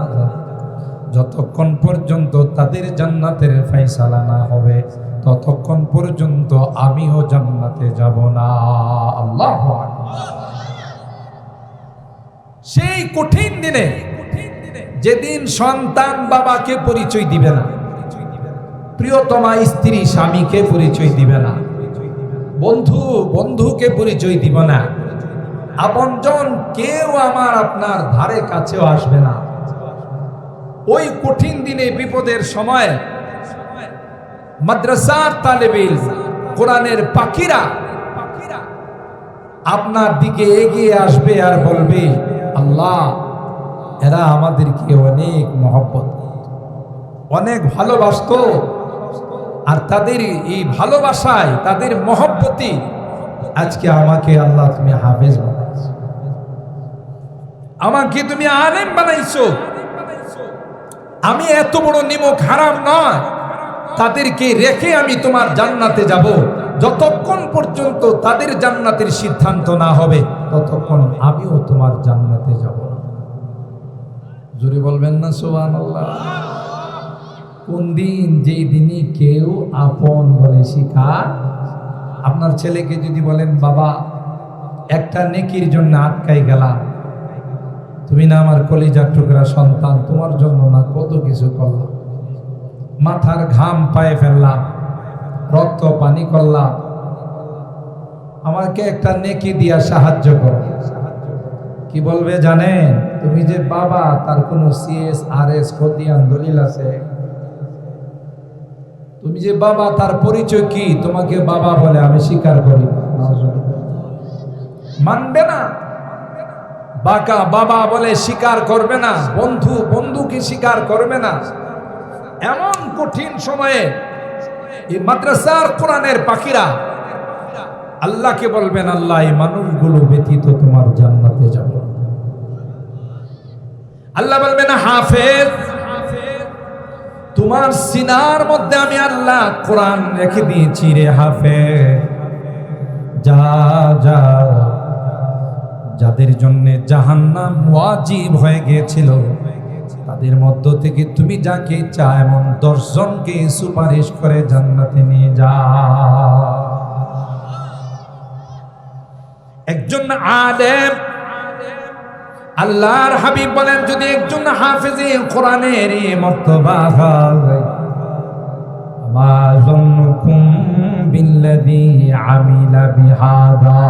যতক্ষণ পর্যন্ত তাদের জান্নাতের ফয়সালা না হবে ততক্ষণ পর্যন্ত আমিও জান্নাতে যাব না। আল্লাহু আকবার। সেই কঠিন দিনে, যেদিন সন্তান বাবাকে পরিচয় দিবে না, প্রিয়তমা স্ত্রী স্বামীকে পরিচয় দিবে না, বন্ধু বন্ধুকে পরিচয় দিব না, আপনজন কেউ আমার আপনার ধারে কাছেও আসবে না। ওই কঠিন দিনে, বিপদের সময় মাদ্রাসার তালেবে কোরআনের পাখিরা আপনার দিকে এগিয়ে আসবে আর বলবে, আল্লাহ এরা আমাদেরকে অনেক মহব্বত, অনেক ভালোবাসতো, আর তাদের এই ভালোবাসায়, তাদের মহব্বতি আজকে আমাকে আল্লাহ তুমি হাফেজ বানাইছো, আমাকে তুমি আলেম বানাইছো। আমি এত বড় নিমক হারাম নয়, তাদেরকে রেখে আমি তোমার জান্নাতে যাব। যতক্ষণ পর্যন্ত তাদের জান্নাতের সিদ্ধান্ত না হবে ততক্ষণ আমিও তোমার জান্নাতে যাব না। জোরে বলবেন না সুবহানাল্লাহ। কোন দিন? যেই দিনই কেউ আপন বলে শিখার। আপনার ছেলেকে যদি বলেন, বাবা একটা নেকির জন্য আটকাই গেলাম, তুমি না আমার কলিজার টুকরা সন্তান, তোমার জন্য না কত কিছু করলাম, মাথার ঘাম পায়ে ফেললাম, রক্ত পানি করলাম, আমাকে একটা নেকি দিয়া সাহায্য করো। কি বলবে জানেন? তুমি যে বাবা, তার কোনো CSRS খতিয়ান দলিল আছে? তুমি যে বাবা, তার পরিচয় কি? তোমাকে বাবা বলে আমি স্বীকার করি, মানবে না। বাকা বাবা বলে স্বীকার করবে না, বন্ধু বন্ধুকে স্বীকার করবে না। এমন কঠিন সময়ে এই মাদ্রাসার কোরআনের পাখিরা আল্লাহকে বলবেন, আল্লাহ এই মানুষগুলো ব্যতীত তোমার জান্নাতে যাব। আল্লাহ বলবেন, হাফেজ তোমার সিনার মধ্যে আমি আল্লাহ কোরআন রেখে দিয়েছি রে হাফেজ, যা যা, যাদের জন্য জাহান্নাম ওয়াজিব হয়ে গিয়েছিল তাদের মধ্য থেকে তুমি যাকে চা এমন 10 জনকে সুপারিশ করে জান্নাতে নিয়ে যা। একজন আলেম, আল্লাহর হাবিব বলেন, যদি একজন হাফেজে কোরআনের মর্তবা হয়, মা যন্নুকুম বিল্লাযী আমিলা বিহাদা।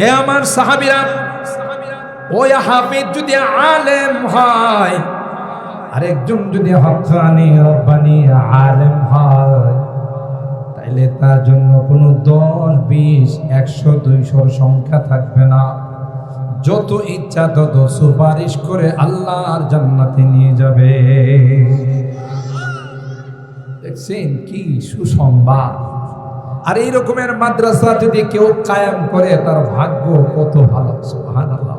এ আমার সাহাবীরা, ওই হাফেজ যদি আলেম হয়, আর একজন যদি হক্কানি রব্বানি আলেম হয়, তাইলে তার জন্য কোনো 10, 20, 100, 200 সংখ্যা থাকবে না। যত ইচ্ছা তত সুপারিশ করে আল্লাহর জান্নাতে নিয়ে যাবে। দেখছেন কি সুসংবাদ? আর এই রকমের মাদ্রাসা যদি কেউ কায়েম করে, তার ভাগ্য কত ভালো। সুবহানাল্লাহ।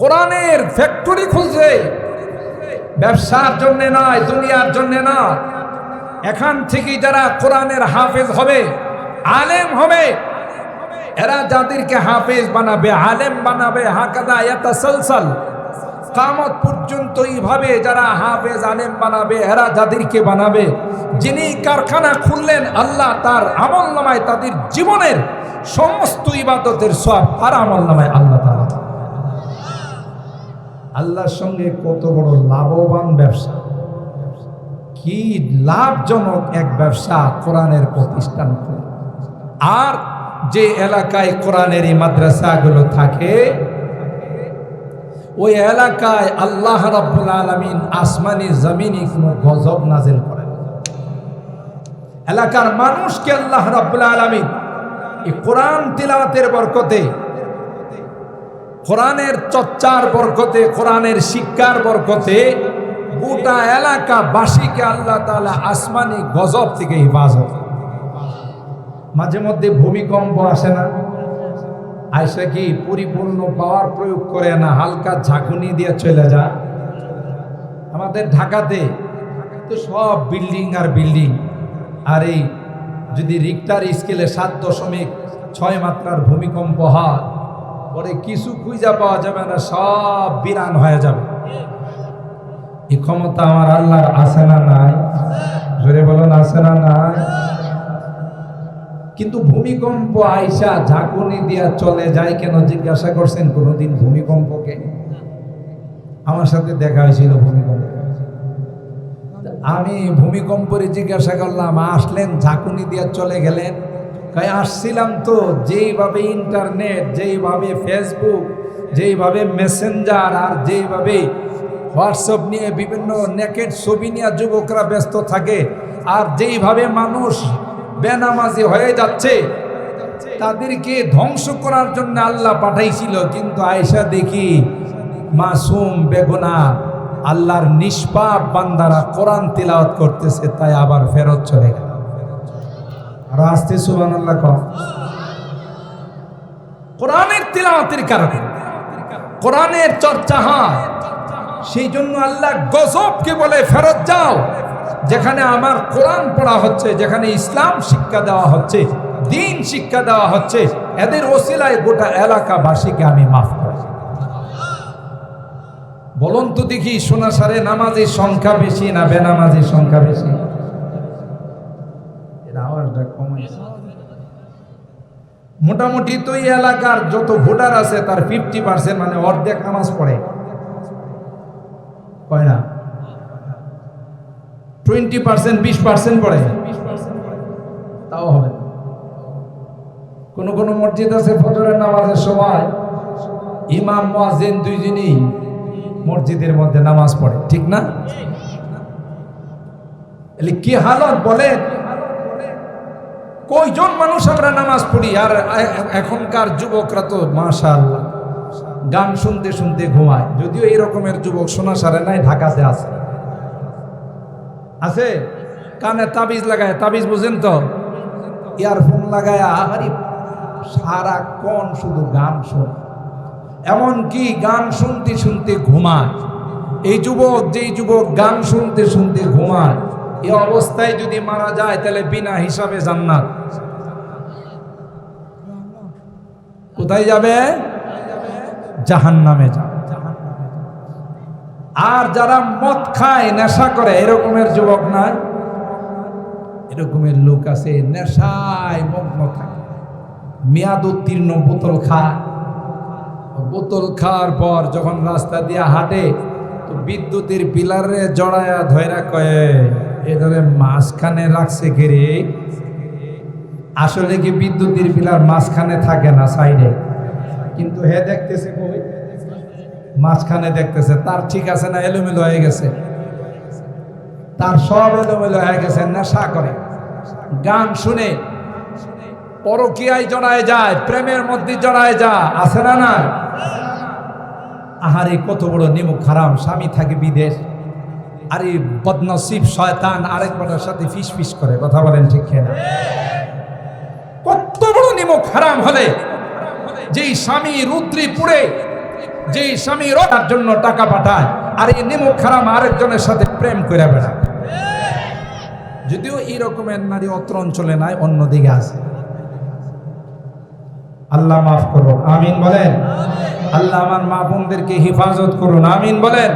কোরআনের ফ্যাক্টরি খুলছে, ব্যবসার জন্য নয়, দুনিয়ার জন্য নয়। এখান থেকে যারা কোরআনের হাফেজ হবে, আলেম হবে, এরা যাদেরকে হাফেজ বানাবে, আলেম বানাবে, হাকাদা ইয়াতাসালসাল, কিয়ামত পর্যন্ত এইভাবে যারা হাফেজ আলেম বানাবে, এরা যাদেরকে বানাবে, যিনি কারখানা খুললেন, আল্লাহ তার আমলনামায় তাদের জীবনের সমস্ত ইবাদতের সওয়াব আর আমলনামায় আল্লাহ তাআলা। আল্লাহর সঙ্গে কত বড় লাভবান ব্যবসা, কি লাভজনক এক ব্যবসা কোরআনের প্রতিষ্ঠান করে। আর যে এলাকায় কোরআনের এই মাদ্রাসাগুলো থাকে ওই এলাকায় আল্লাহ রাব্বুল আলামিন আসমানি জমিনি কোনো গজব নাজিল করেন। এলাকার মানুষকে আল্লাহ রাব্বুল আলামিন এই কোরআন তিলাওয়াতের বরকতে, কোরআনের চর্চার বরকতে, কোরআনের শিক্ষার বরকতে গোটা এলাকাবাসীকে আল্লাহ তাআলা আসমানি গজব থেকে হেফাজত। মাঝে মধ্যে ভূমিকম্প আসে না, আয়সা কি পরিপূর্ণ পাওয়ার প্রয়োগ করে না, হালকা ঝাঁকুনি দিয়ে চলে যায়। আমাদের ঢাকাতে তো সব বিল্ডিং আর বিল্ডিং, আর এই যদি রিক্টার স্কেলে 7.6 মাত্রার ভূমিকম্প হয় পরে কিছু খুঁজে পাওয়া যাবে না, সব বিরান হয়ে যাবে। এই ক্ষমতা আমার আল্লাহর আছে না নাই? জোরে বলুন আছে না নাই? কিন্তু ভূমিকম্প আইসা ঝাঁকুনি দিয়া চলে যায় কেন জিজ্ঞাসা করছেন কোনোদিন ভূমিকম্পকে? আমার সাথে দেখা হয়েছিল ভূমিকম্প, আমি ভূমিকম্পরে জিজ্ঞাসা করলাম আসলেন ঝাঁকুনি দিয়া চলে গেলেন? তাই আসছিলাম তো, যেইভাবে ইন্টারনেট, যেইভাবে ফেসবুক, যেইভাবে মেসেঞ্জার আর যেইভাবে হোয়াটসঅ্যাপ নিয়ে বিভিন্ন নেকেট ছবি নিয়ে যুবকরা ব্যস্ত থাকে, আর যেইভাবে মানুষ বেনামাজি হয়ে যাচ্ছে, তাদেরকে ধ্বংস করার জন্য আল্লাহ পাঠাইছিল। কিন্তু আয়েশা দেখি মাসুম বেগুনাহ আল্লাহর নিষ্পাপ বান্দারা কোরআন তিলাওয়াত করতেছে, তাই আবার ফেরত চলে গেল। আর আস্তে সুবহানাল্লাহ কও। কোরআনের তিলাওয়াতের কারণে কোরআনের চর্চা হয়, সেই জন্য আল্লাহ গজবকে বলে ফেরত যাও। যেখানে আমার কোরআন পড়া হচ্ছে, যেখানে ইসলাম শিক্ষা দেওয়া হচ্ছে, দ্বীন শিক্ষা দেওয়া হচ্ছে, এদের ওসিলায় গোটা এলাকাবাসীকে আমি মাফ করি। বলুন তো দেখি, সোনাসারে নামাজের সংখ্যা বেশি না বেনামাজির সংখ্যা বেশি? মোটামুটি তো এই এলাকার যত ভোটার আছে তার 50% মানে অর্ধেক নামাজ পড়ে, কয় না? 20% 20% পড়ে, তাও হবে। কোন কোন মসজিদ আছে ফজরের নামাজের সময় ইমাম মুয়াজ্জিন দুইজনই মসজিদের মধ্যে নামাজ পড়ে, ঠিক না? এলে কি হালত বলে, কয়জন মানুষ আমরা নামাজ পড়ি? আর এখনকার যুবকরা তো মাশাআল্লাহ গান শুনতে শুনতে ঘুমায়। যদিও এই রকমের যুবক সোনাসারে নাই, ঢাকাতে আছে। আছে কানে তাবিজ লাগায়, তাবিজ বুঝেন তো, ইয়ারফোন লাগায়, আরে সারাক্ষণ শুধু গান শোন, এমনকি গান শুনতে শুনতে ঘুমায়। এই যুবক, যেই যুবক গান শুনতে শুনতে ঘুমায়, এই অবস্থায় যদি মারা যায় তাহলে বিনা হিসাবে জান্নাত। কোথায় যাবে? জাহান্নামে যাবে। আর যারা মদ খায়, নেশা করে, এরকমের যুবক নাই, এরকমের লোক আছে নেশায় মগ্ন থাকে, মেয়াদ উত্তীর্ণ বোতল খায়। বোতল খাওয়ার পর যখন রাস্তা দিয়ে হাঁটে তো বিদ্যুতের পিলারে জড়ায়া ধৈরা কয়ে এধারে মাঝখানে রাখছে ঘিরে। আসলে কি বিদ্যুতের পিলার মাঝখানে থাকে না, সাইডে, কিন্তু হে দেখতেছে কই মাঝখানে দেখতেছে। তার ঠিক আছে না এলোমেলো হয়ে গেছে? তার সব এলোমেলো হয়ে গেছে। নেশা করে, গান শুনে, পরকীয়ায় জড়ায় যায়, প্রেমের মধ্যে জড়ায় যায়, আছে না না? আহারে কত বড় নিমুখ হারাম। স্বামী থাকে বিদেশ, আরে বদনসিব শয়তান আরেকবারের সাথে ফিস ফিস করে, কথা বলেন ঠিক না? কত বড় নিমুখ হারাম হলে যেই স্বামী রুদ্রীপুরে, যেই স্বামী রোজার জন্য টাকা পাঠায়, আর এই নিমুখ হারাম আরেকজনের সাথে প্রেম করে বেড়ায়। যদিও এই রকমের নারী অত্র অঞ্চলে নাই, অন্যদিকে আছে। আল্লাহ মাফ করুন, আমিন বলেন। আল্লাহ আমার মা বোনদেরকে হেফাজত করুন, আমিন বলেন।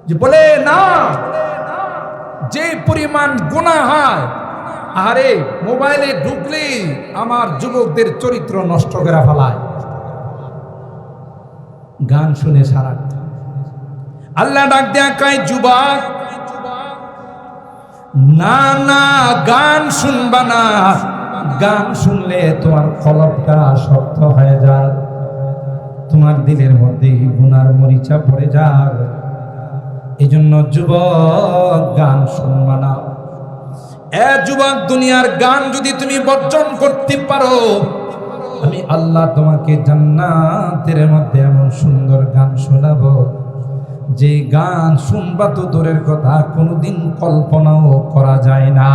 যে বলে না, যে পরিমাণ গুনাহ হয়, আরে মোবাইলে ঢুকলেই আমার যুবকদের চরিত্র নষ্ট করে ফেলায়। গান শুনে সারা। আল্লাহ ডাক দেয়া কয় যুবক, না না, গান শুনবা না। গান শুনলে তোমার কলবটা শক্ত হয়ে যায়, তোমার দিলের মধ্যে গুনার মরিচা পড়ে যায়। এই জন্য যুবক গান শুনবা না। এ যুবক, দুনিয়ার গান যদি তুমি বর্জন করতে পারো, আমি আল্লাহ তোমাকে জান্নাতের মধ্যে এমন সুন্দর গান শোনাবো, যে গান শুনবা তো দূরের কথা, কোনোদিন কল্পনাও করা যায় না।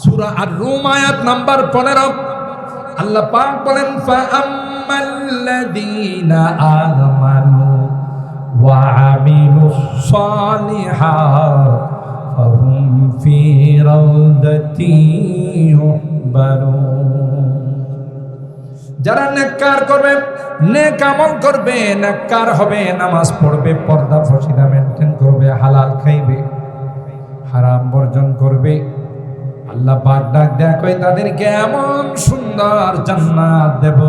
সূরা আর-রুম আয়াত নাম্বার 15, আল্লাহ পাক বলেন ফাআম্মাল্লাযীনা আমানু ওয়া আমিলুস সালিহাত ফাহুম ফি রাউদাতি ইউহবারুন। যারা নেককার করবে, নেক আমল করবে, নেককার হবে, নামাজ পড়বে, পর্দা ফর্সিদা মেনটেন করবে, হালাল খাইবে, হারাম বর্জন করবে, আল্লাহ পাক ডাক দেয়া কই তাদেরকে এমন সুন্দর জান্নাত দেব,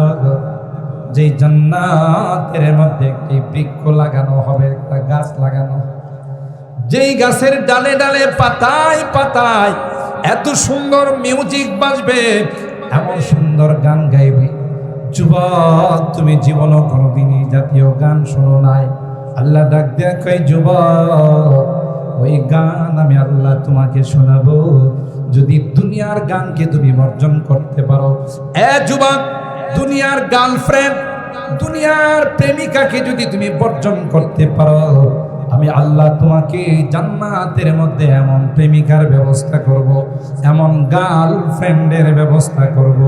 যে জান্নাতের মধ্যে একটি বৃক্ষ লাগানো হবে, একটা গাছ লাগানো, যেই গাছের ডালে ডালে পাতায় পাতায় এত সুন্দর মিউজিক বাজবে, এমন সুন্দর গান গাইবে। যুবক, তুমি জীবনও কোনোদিন এই জাতীয় গান শোনো নাই। আল্লাহ ডাক দেয়া কই যুবক, ওই গান আমি আল্লাহ তোমাকে শোনাবো, যদি দুনিয়ার গানকে তুমি বর্জন করতে পারো। এ যুবক, দুনিয়ার গার্লফ্রেন্ড, দুনিয়ার প্রেমিকাকে যদি তুমি বর্জন করতে পারো, আমি আল্লাহ তোমাকে জান্নাতের মধ্যে এমন প্রেমিকার ব্যবস্থা করব, এমন গার্লফ্রেন্ডের ব্যবস্থা করব,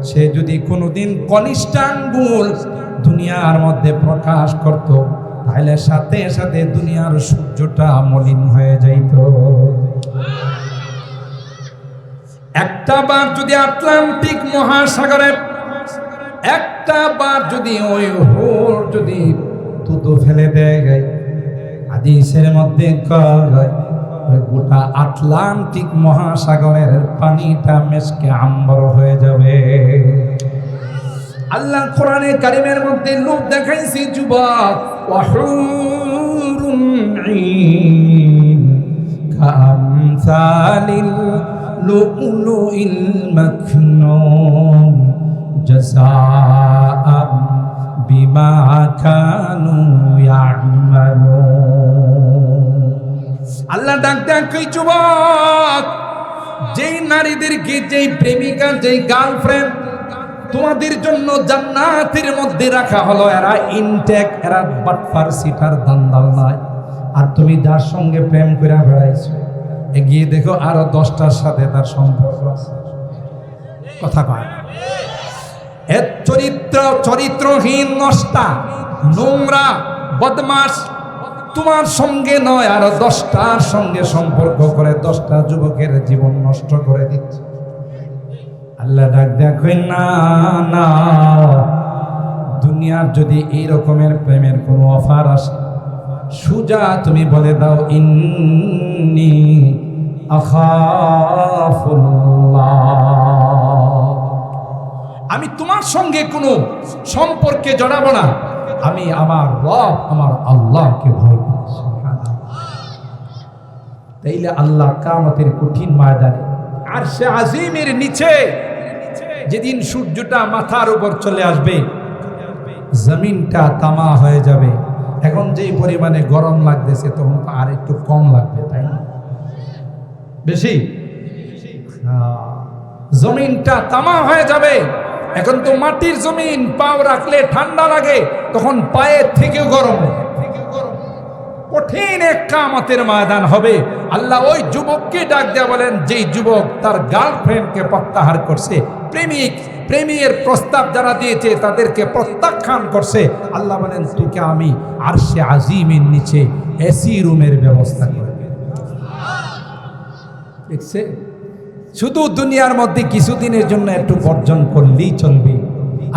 সে যদি কোনোদিন কনিষ্ঠ আঙ্গুল দুনিয়ার মধ্যে প্রকাশ করত, তাহলে সাথে সাথে দুনিয়ার সূর্যটা মলিন হয়ে যাইত। একটা বার যদি আটলান্টিক মহাসাগরে, একটা বার যদি ওই হোর যদি তুতো ফেলে দেয়, হাদিসের মধ্যে কয় ওই গোটা আটলান্টিক মহাসাগরের পানিটা মেশকে আম্বর হয়ে যাবে। আল্লাহ কোরআনে কারিমের মধ্যে লোক দেখাইছে যুবক, ওয়াহুরুন ঈন কামসালিল লুলুইল মাকনুন জাযাআম বিমা কানু ইয়ামালুন। আল্লাহ ডাক দেয়া কই যুবক, যেই নারীদেরকে, যেই প্রেমিকা, যেই গার্লফ্রেন্ড তোমাদের জন্য জান্নাতের মধ্যে রাখা হলো, এরা ইনটেক, এরা বাটফার সিটার দান্দাল নয়, আর তুমি যার সঙ্গে প্রেম করে বেড়াইছো, এগিয়ে দেখো আরো 10টার সাথে তার সম্পর্ক আছে। কথা কয় এর চরিত্রহীন, নষ্টা, নোংরা, বদমাস তোমার সঙ্গে নয়, আরো 10টার সঙ্গে সম্পর্ক করে 10টা যুবকের জীবন নষ্ট করে দিচ্ছে। আল্লাহ ডাক দেখেন, না না, দুনিয়ার যদি এই রকমের প্রেমের কোনো অফার আসে, সুজা তুমি বলে দাও ইন্নী আখাফুল্লাহ, আমি তোমার সঙ্গে কোনো সম্পর্কে জড়াবো না, আমি আমার রব, আমার আল্লাহকে ভয় করছি। তাইলে আল্লাহ কিয়ামতের কঠিন ময়দানে আরশে আজিমের নিচে যেদিন সূর্যটা মাথার উপর চলে আসবে, জমিনটা তামা হয়ে যাবে। এখন যেই পরিমাণে গরম লাগতেছে, তখন তো আর একটু কম লাগবে, তাই না? বেশি, জমিনটা তামা হয়ে যাবে। এখন তো মাটির জমিন, পাও রাখলে ঠান্ডা লাগে, তখন পায়ের থেকেও গরম। কঠিন এক কিয়ামতের ময়দান হবে। আল্লাহ ওই যুবককে ডাক দেয়া বলেন, যেই যুবক তার গার্লফ্রেন্ডকে প্রত্যাহার করছে, প্রেমের প্রস্তাব যারা দিয়েছে তাদেরকে প্রত্যাখ্যান করছে, আল্লাহ বলেন তোকে আমি আরশে আজিমের নিচে এসি রুমের ব্যবস্থা করে দেব। দেখছে, শুধু দুনিয়ার মধ্যে কিছুদিনের জন্য একটু বর্জন করলেই চলবে,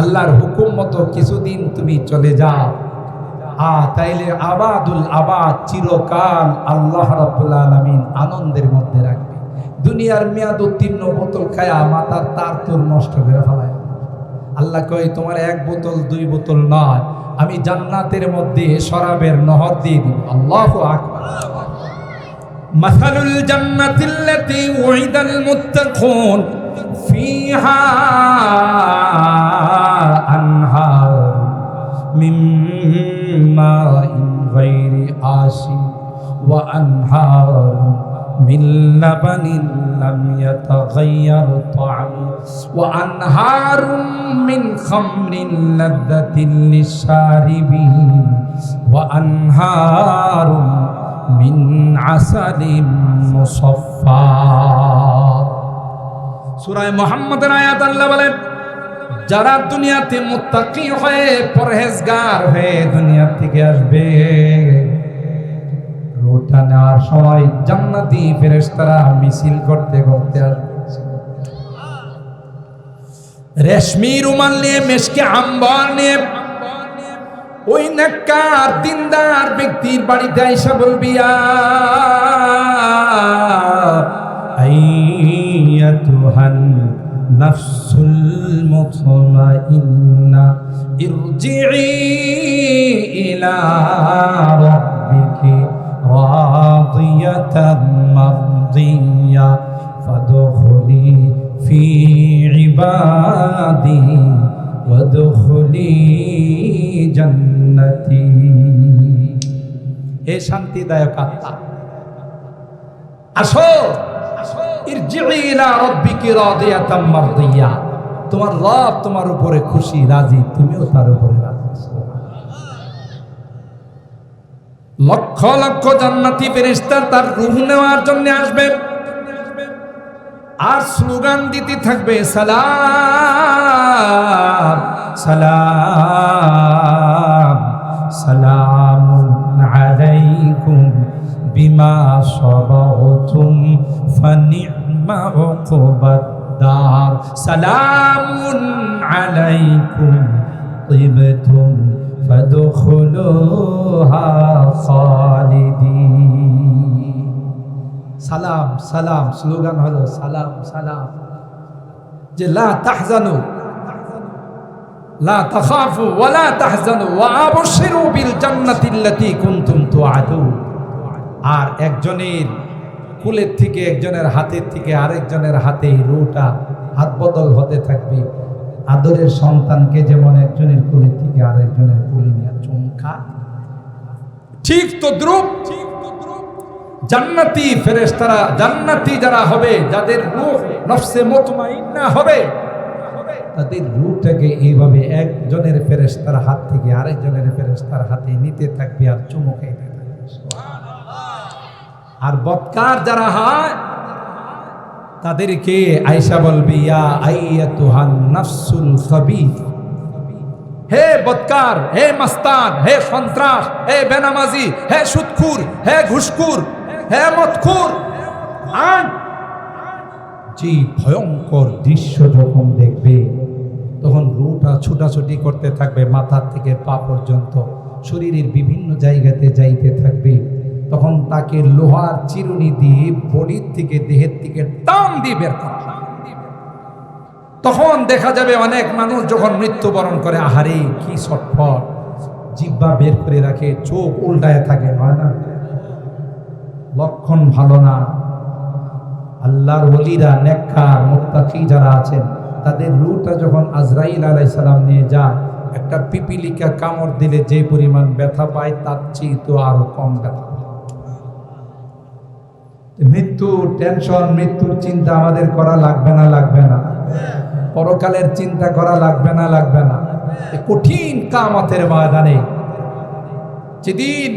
আল্লাহর হুকুম মতো কিছুদিন তুমি চলে যাও, তাইলে আবাদুল আবাদ, চিরকাল আল্লাহ রাব্বুল আলামিন আনন্দের মধ্যে রাখবে। দুনিয়ার মেয়াদ উত্তীর্ণ বোতল খায়া মাথার তার তোর নষ্ট করে ফেলায়, আল্লাহ কয় তোমার 1 বোতল 2 বোতল নয়, আমি জান্নাতের মধ্যে শরাবের নহর দিয়ে দিব। আল্লাহু আকবার। মাসালুল জান্নাতিল্লাতী উইদাল মুত্তাকুন ফিহা আনহার মিন মাইন গায়রি আসি ওয়া আনহার মিন লাবানিন লাম ইয়াতাগায়্যার তা'আমু ওয়া আনহারুম মিন খামরিন লাযযাতিন লিশ-শারিবিন ওয়া আনহারুম মিন আসালিম মুসাফফা। সূরা মুহাম্মদের আয়াত আল্লাহ বলেন, যারা দুনিয়াতে মুত্তাকি হয়ে পরহেজগার হয়ে দুনিয়া থেকে আসবে, রোটা নেওয়ার সময় জান্নাতি ফেরেশতারা মিছিল করতে করতে আসবে। রেশমি রুমাল নিয়ে, মেশকে আম্বার নিয়ে ওই নেককার দিনদার ব্যক্তির বাড়িতে আইসা বলবি, আইয়াতুহান নাফসুল মুতমাইন্না ইরজিই ইলা রাব্বিকি রাদিয়াতাম মারদিয়া ফাদখুলি ফি ইবাদি ওয়াদখুলি জান্নাতি। হে শান্তিদায়ক আত্মা, আসো, ইরজিই ইলা রাব্বিকি রাদিয়াতাম মারদিয়া। তোমার রব তোমার উপরে খুশি, রাজি, তুমিও তার উপরে রাজি। লক্ষ লক্ষ জান্নাতি ফেরেশতা তার রূহ নেওয়ার জন্য আসবে আর স্লোগান দিতে থাকবে, সালাম সালাম সালামুন আলাইকুম বিমা সাবারতুম ফানি'মা উকবাদ দার। সালামুন আলাইকুম তিবতুম ফাদখুলুহা খালিদিন। সালাম সালাম, স্লোগান হলো সালাম সালাম, যে লা তাহজানু লা তাখাফু ওয়া লা তাহজানু ওয়া আবশিরু বিল জান্নাতিল্লাতী কুনতুম তুআদুন। আর একজনের কুলের থেকে, একজনের হাতের থেকে আরেকজনের হাতে রূহটা হাত বদল হতে থাকবে। আদরের সন্তানকে যেমন একজনের কুলের থেকে আরেকজনের কুলে নিয়ে চুমকা, ঠিক তদ্রূপ জান্নাতি ফেরেশতারা, জান্নাতি যারা হবে, যাদের রূহ নফসে মুতমাইন্না হবে, তাদের রূহটাকে এইভাবে একজনের ফেরেশতার হাত থেকে আরেকজনের ফেরেশতার হাতে নিতে থাকবে আর চুমু খাইতে থাকবে। আর বদকার যারা হয় তাদেরকে আয়েশা বলবি, ইয়া আইয়াতুহান নাফসুল খাবীথা, হে বদকার, হে মাস্তান, হে সন্ত্রাস, হে বেনামাজি, হে সুদখোর, হে ঘুষখোর, হে মদখোর। আর যে ভয়ঙ্কর দৃশ্য যখন দেখবে, তখন রূহটা ছুটাছুটি করতে থাকবে, মাথা থেকে পা পর্যন্ত শরীরের বিভিন্ন জায়গাতে যাইতে থাকবে। তখন তাকে লোহার চিরুনি দিয়ে বডির থেকে, দেহের থেকে টান দিয়ে বের করা। তখন দেখা যাবে অনেক মানুষ যখন মৃত্যুবরণ করে, আহারে কি ছটফট, জিহ্বা বের করে রাখে, চোখ উল্টায় থাকে, হয় না? লক্ষণ ভালো না। আল্লাহর ওলিরা, নেককার মুত্তাকি যারা আছেন, তাদের রূহটা যখন আজরাইল আলাইহিস সালাম নিয়ে যায়, একটা পিপিলিকা কামড় দিলে যে পরিমাণ ব্যথা পায়, তার চেয়ে তো আরো কম ব্যথা। মৃত্যুর টেনশন, মৃত্যুর চিন্তা আমাদের করা লাগবে না? লাগবে না? পরকালের চিন্তা করা লাগবে না? লাগবে না? কঠিন কিয়ামতের ময়দানে যেদিন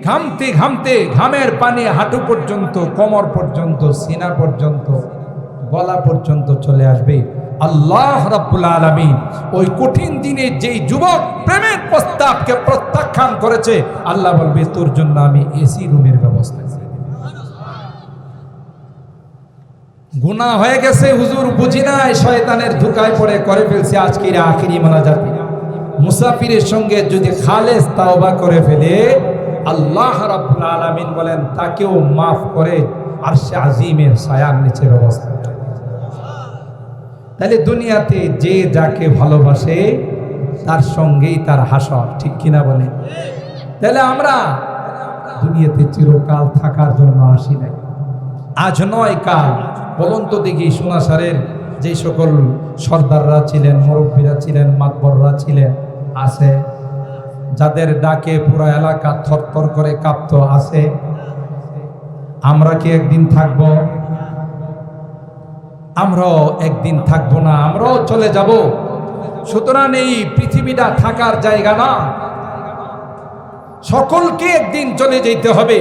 ঘামতে ঘামতে ঘামের পানি হাঁটু পর্যন্ত, কোমর পর্যন্ত, সিনা পর্যন্ত, গলা পর্যন্ত চলে আসবে, আল্লাহ রাব্বুল আলামিন ওই কঠিন দিনে যেই যুবক প্রেমের প্রস্তাবকে প্রত্যাখ্যান করেছে, আল্লাহ বলবে, তোর জন্য আমি এসি রুমের ব্যবস্থা করেছি। গুনাহ হয়ে গেছে হুজুর, বুঝি নাই, শয়তানের ধোঁকায় পড়ে করে ফেলছে, আজকের আখিরি মোনাজাত। মুসাফিরের সঙ্গে যদি খালেস তাওবা করে ফেলে, আল্লাহ রাব্বুল আলামিন বলেন তাকেও মাফ করে আরশে আজিমের ছায়ার নিচে ব্যবস্থা। তাহলে দুনিয়াতে যে যাকে ভালোবাসে তার সঙ্গেই তার হাসর, ঠিক কিনা বলে? তাহলে আমরা দুনিয়াতে চিরকাল থাকার জন্য আসি নাই, আজ নয় কাল। বলুন তো দেখি সোনাসারের যে সকল সর্দাররা ছিলেন, মুরব্বীরা ছিলেন, মাতবররা ছিলেন, আছে যাদের ডাকে পুরো এলাকা থরথর করে কাঁপতো, আছে? আমরা কি একদিন থাকব? আমরাও একদিন থাকবো না, আমরাও চলে যাব। সুতরাং এই পৃথিবীটা থাকার জায়গা না, সকলকে একদিন চলে যেতে হবে।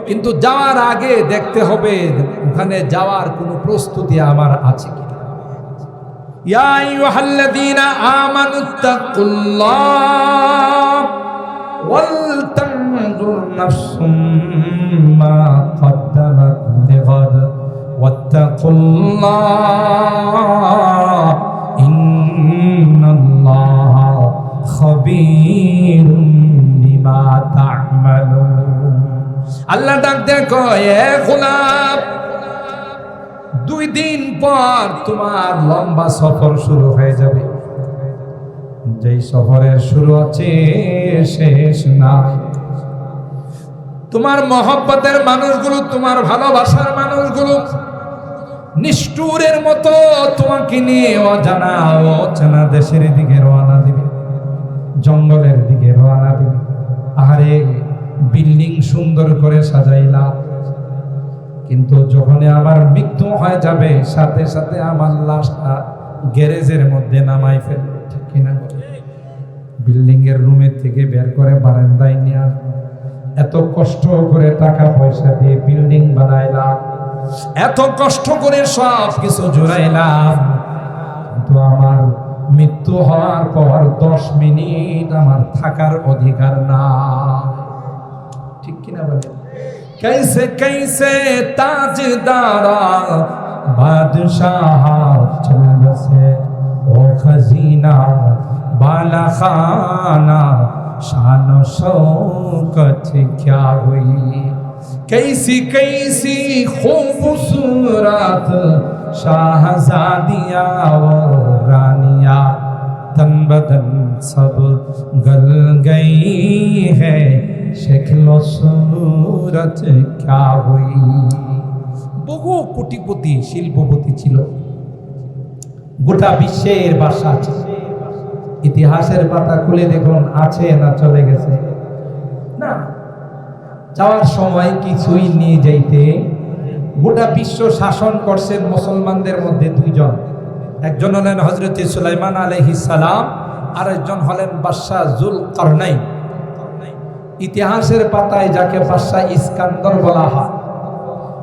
কিন্তু যাওয়ার আগে দেখতে হবে ওখানে যাওয়ার কোনো প্রস্তুতি আমার আছে কি। ইয়া আইয়ুহাল্লাযীনা আমানুত্তাকুল্লাহ ওয়াল তানজুর নাফসুম মা কদ্দামাত লিগাদ ওয়াত্তাকুল্লাহ ইন্নাল্লাহা খাবীরুম বিমা তা'মালুন। আল্লাহ ডাক দেখো, এ গোলাম, 2 দিন পর তোমার লম্বা সফর শুরু হয়ে যাবে। যেই সফরের শুরু আছে শেষ নাই। তোমার মহব্বতের মানুষগুলো, তোমার ভালোবাসার মানুষগুলো নিষ্ঠুরের মতো তোমাকে নিয়ে অজানা অচেনা দেশের দিকে রওনা দিবে, জঙ্গলের দিকে রওনা দিবে। আরে বিল্ডিং সুন্দর করে সাজাইলাম, কিন্তু যখন আমার মৃত্যু হয়ে যাবে সাথে সাথে আমার লাশটা গ্যারেজের মধ্যে নামাই ফেলবে, ঠিক কিনা? বিল্ডিং এর রুমের থেকে বের করে বারান্দায় নিয়ে আসবো। এত কষ্ট করে টাকা পয়সা দিয়ে বিল্ডিং বানাইলাম, এত কষ্ট করে সব কিছু জোড়াইলাম, কিন্তু আমার মৃত্যু হওয়ার পর 10 মিনিট আমার থাকার অধিকার না, ঠিক কিনা বলে? कैसे कैसे ताजदारा बादशाह चल बसे ओ खजीना बाला खाना शान शौकत क्या हुई। कैसी कैसी खूबसूरत शाहजादियाँ और रानियाँ तन बदन सब गल गई है, शेखलो सूरत क्या हुई। বহু কোটিপতি শিল্পপতি ছিল, গোটা বিশ্বের বাদশা আছে। ইতিহাসের পাতা খুলে দেখুন আছে না চলে গেছে? না, যাওয়ার সময় কিছুই নিয়ে যাইতে। গোটা বিশ্ব শাসন করছেন মুসলমানদের মধ্যে 2 জন, একজন হলেন হযরত সুলাইমান আলাইহিস সালাম, আর একজন হলেন বাদশা যুলকারনাইন। ইতিহাসের পাতায় যাকে বাদশা ইস্কান্দর বলা হয়,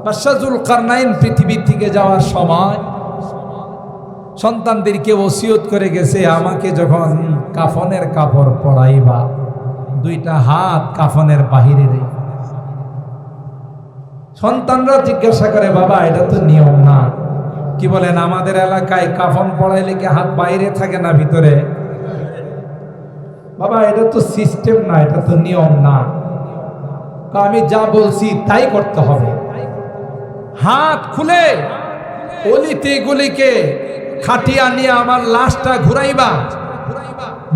বাদশা যুলকারনাইন পৃথিবী থেকে যাওয়ার সময় সন্তানদেরকে ওসিয়ত করে গেছে, আমাকে যখন কাফনের কাপড় পরাইবা 2টা হাত কাফনের বাহিরে রেখে। সন্তানরা জিজ্ঞাসা করে, বাবা এটা তো নিয়ম না। কি বলেন, আমাদের এলাকায় কাফন পরাইলে কি হাত বাইরে থাকে না ভিতরে? বাবা এটা তো সিস্টেম না, এটা তো নিয়ম না। আমি যা বলছি তাই করতে হবে। হাত খুলে অলিতে গলিকে খাটিয়া নিয়ে আমার লাশটা ঘুরাইবা,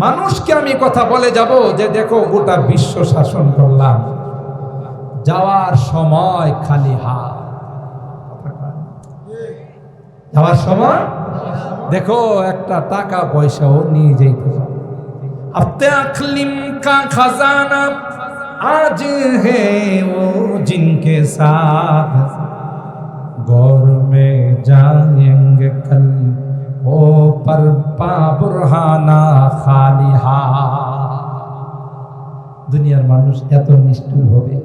মানুষকে আমি কথা বলে যাব যে দেখো গোটা বিশ্ব শাসন করলাম, যাওয়ার সময় খালি হাত। যাওয়ার সময় দেখো একটা টাকা পয়সাও নিয়ে যাইতে পারো। अपने अखलिम का खजाना आज है वो जिनके साथ गौर में जाएंगे कल वो पर पा बुरहाना खाली हाथ। দুনিয়ার মানুষ এত নিষ্ঠুর হবে,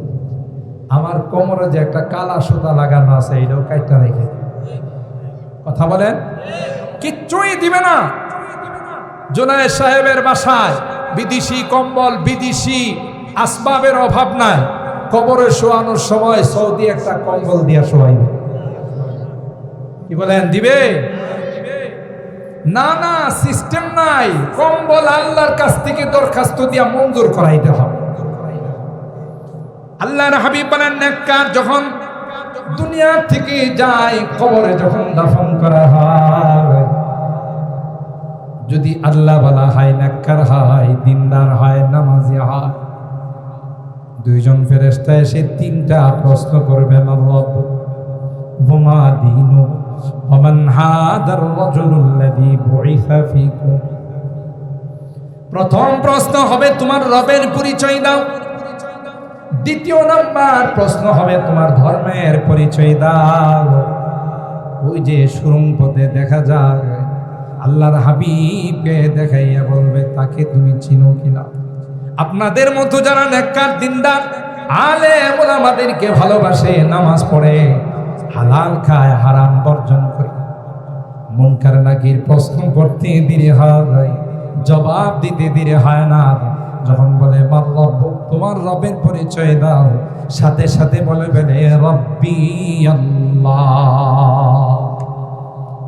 আমার কোমরে যে একটা কালা সুতা লাগানো আছে এটাও কাইটা রেখে কথা বলেন, কিচ্ছুই দিবে না। জুনায়েদ সাহেবের বাসায় বিদেশি কম্বল, বিদেশি আসবাবের অভাব নাই। কবরে শোয়ানোর সময় সৌদি একটা কম্বল দিয়া শোয়াইবে। কি বলেন, দিবে না? না, সিস্টেম নাই। কম্বল আল্লাহর কাছ থেকে দরখাস্ত দিয়া মঞ্জুর করাইতে হবে। আল্লাহর হাবিব বলেন, নেককার যখন দুনিয়া থেকে যায়, কবরে যখন দাফন করা হয় যদি আল্লাহ ওয়ালা হয়, নেককার হয়, দিনদার হয়, নামাজি হয়, দুইজন ফেরেশতা এসে তিনটা প্রশ্ন করবে, মান রব্বুক ওয়া মা দীনুক ওয়া মান হাদার রাজুলুল্লাযী বুইসা ফীকুম। প্রথম প্রশ্ন হবে তোমার রবের পরিচয় দাও। দ্বিতীয় নাম্বার প্রশ্ন হবে তোমার ধর্মের পরিচয় দাও। ওই যে সুরঙ্গ পথে দেখা যায় আল্লাহর হাবিবকে দেখাইয়া বলবে তাকে তুমি চিনো কিনা। আপনাদের মতো যারা নেককার দিনদার আলেম ওলামাদেরকে ভালোবাসে, নামাজ পড়ে, হালাল খায়, হারাম বর্জন করে, মুনকার নাকির প্রশ্ন করতে দেরি হয়, জবাব দিতে দেরি হয় না। যখন বলে মান রব্বুক, তোমার রবের পরিচয় দাও, সাথে সাথে বলে ফেলে রব্বি আল্লাহ।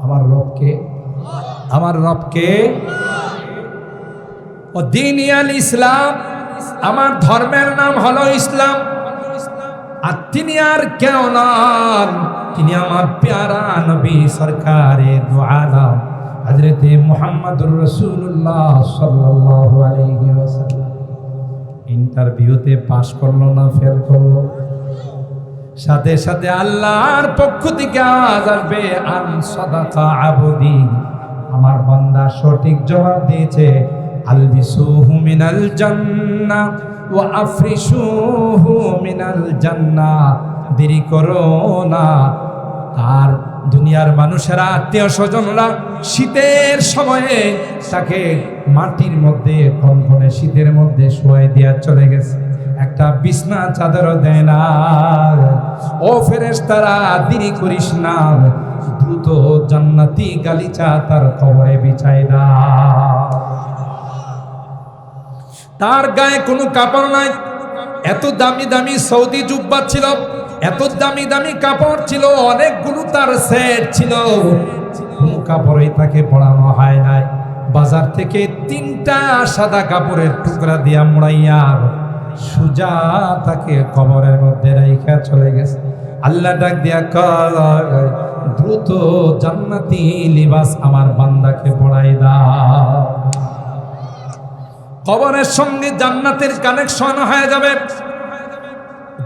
আমার রবকে, আমার রবকে। ও দীনিয়াল ইসলাম, আমার ধর্মের নাম হলো ইসলাম। আর তিনি আর কেউ নন, তিনি আমার প্যারা নবী সরকারে দু আলম হযরতে মুহাম্মদুর রাসূলুল্লাহ সাল্লাল্লাহু আলাইহি ওয়াসাল্লাম। ইন্টারভিউতে পাশ করলো না ফেল করলো, সাথে সাথে আল্লাহর পক্ষ থেকে আওয়াজ আসবে, আন সাদাকা আবদি, আমার বান্দা সঠিক জবাব দিয়েছে। আলবিসুহু মিনাল জান্নাহ ওয়া আফরিশুহু মিনাল জান্নাহ। দেরি করো না। আর দুনিয়ার মানুষেরা, আত্মীয় স্বজনরা শীতের সময়ে তাকে মাটির মধ্যে কনকনে শীতের মধ্যে শোয়াই দিয়া চলে গেছে, একটা বিছনা চাদরও দেয় না। ও ফেরেশতারা, দেরি করিস না, দ্রুত জান্নাতি গালিচা তার কবরে বিছাই দাও। তার গায়ে কোনো কাপড় নাই, এত দামি দামি সৌদি জুব্বা ছিল, এত দামি দামি কাপড় ছিল, অনেকগুলো তার সেট ছিল, কোনো কাপড়ই তাকে পরানো হয় নাই। বাজার থেকে তিনটা সাদা কাপড়ের টুকরা দিয়া মুড়াইয়া সুজা তাকে কবরের মধ্যে রাইখা চলে গেছে। আল্লাহ ডাক দিয়া কয়, দ্রুত জান্নাতি লিবাস আমার বান্দাকে পরাই দাও। কবরের সঙ্গে জান্নাতের কানেকশন হয়ে যাবে,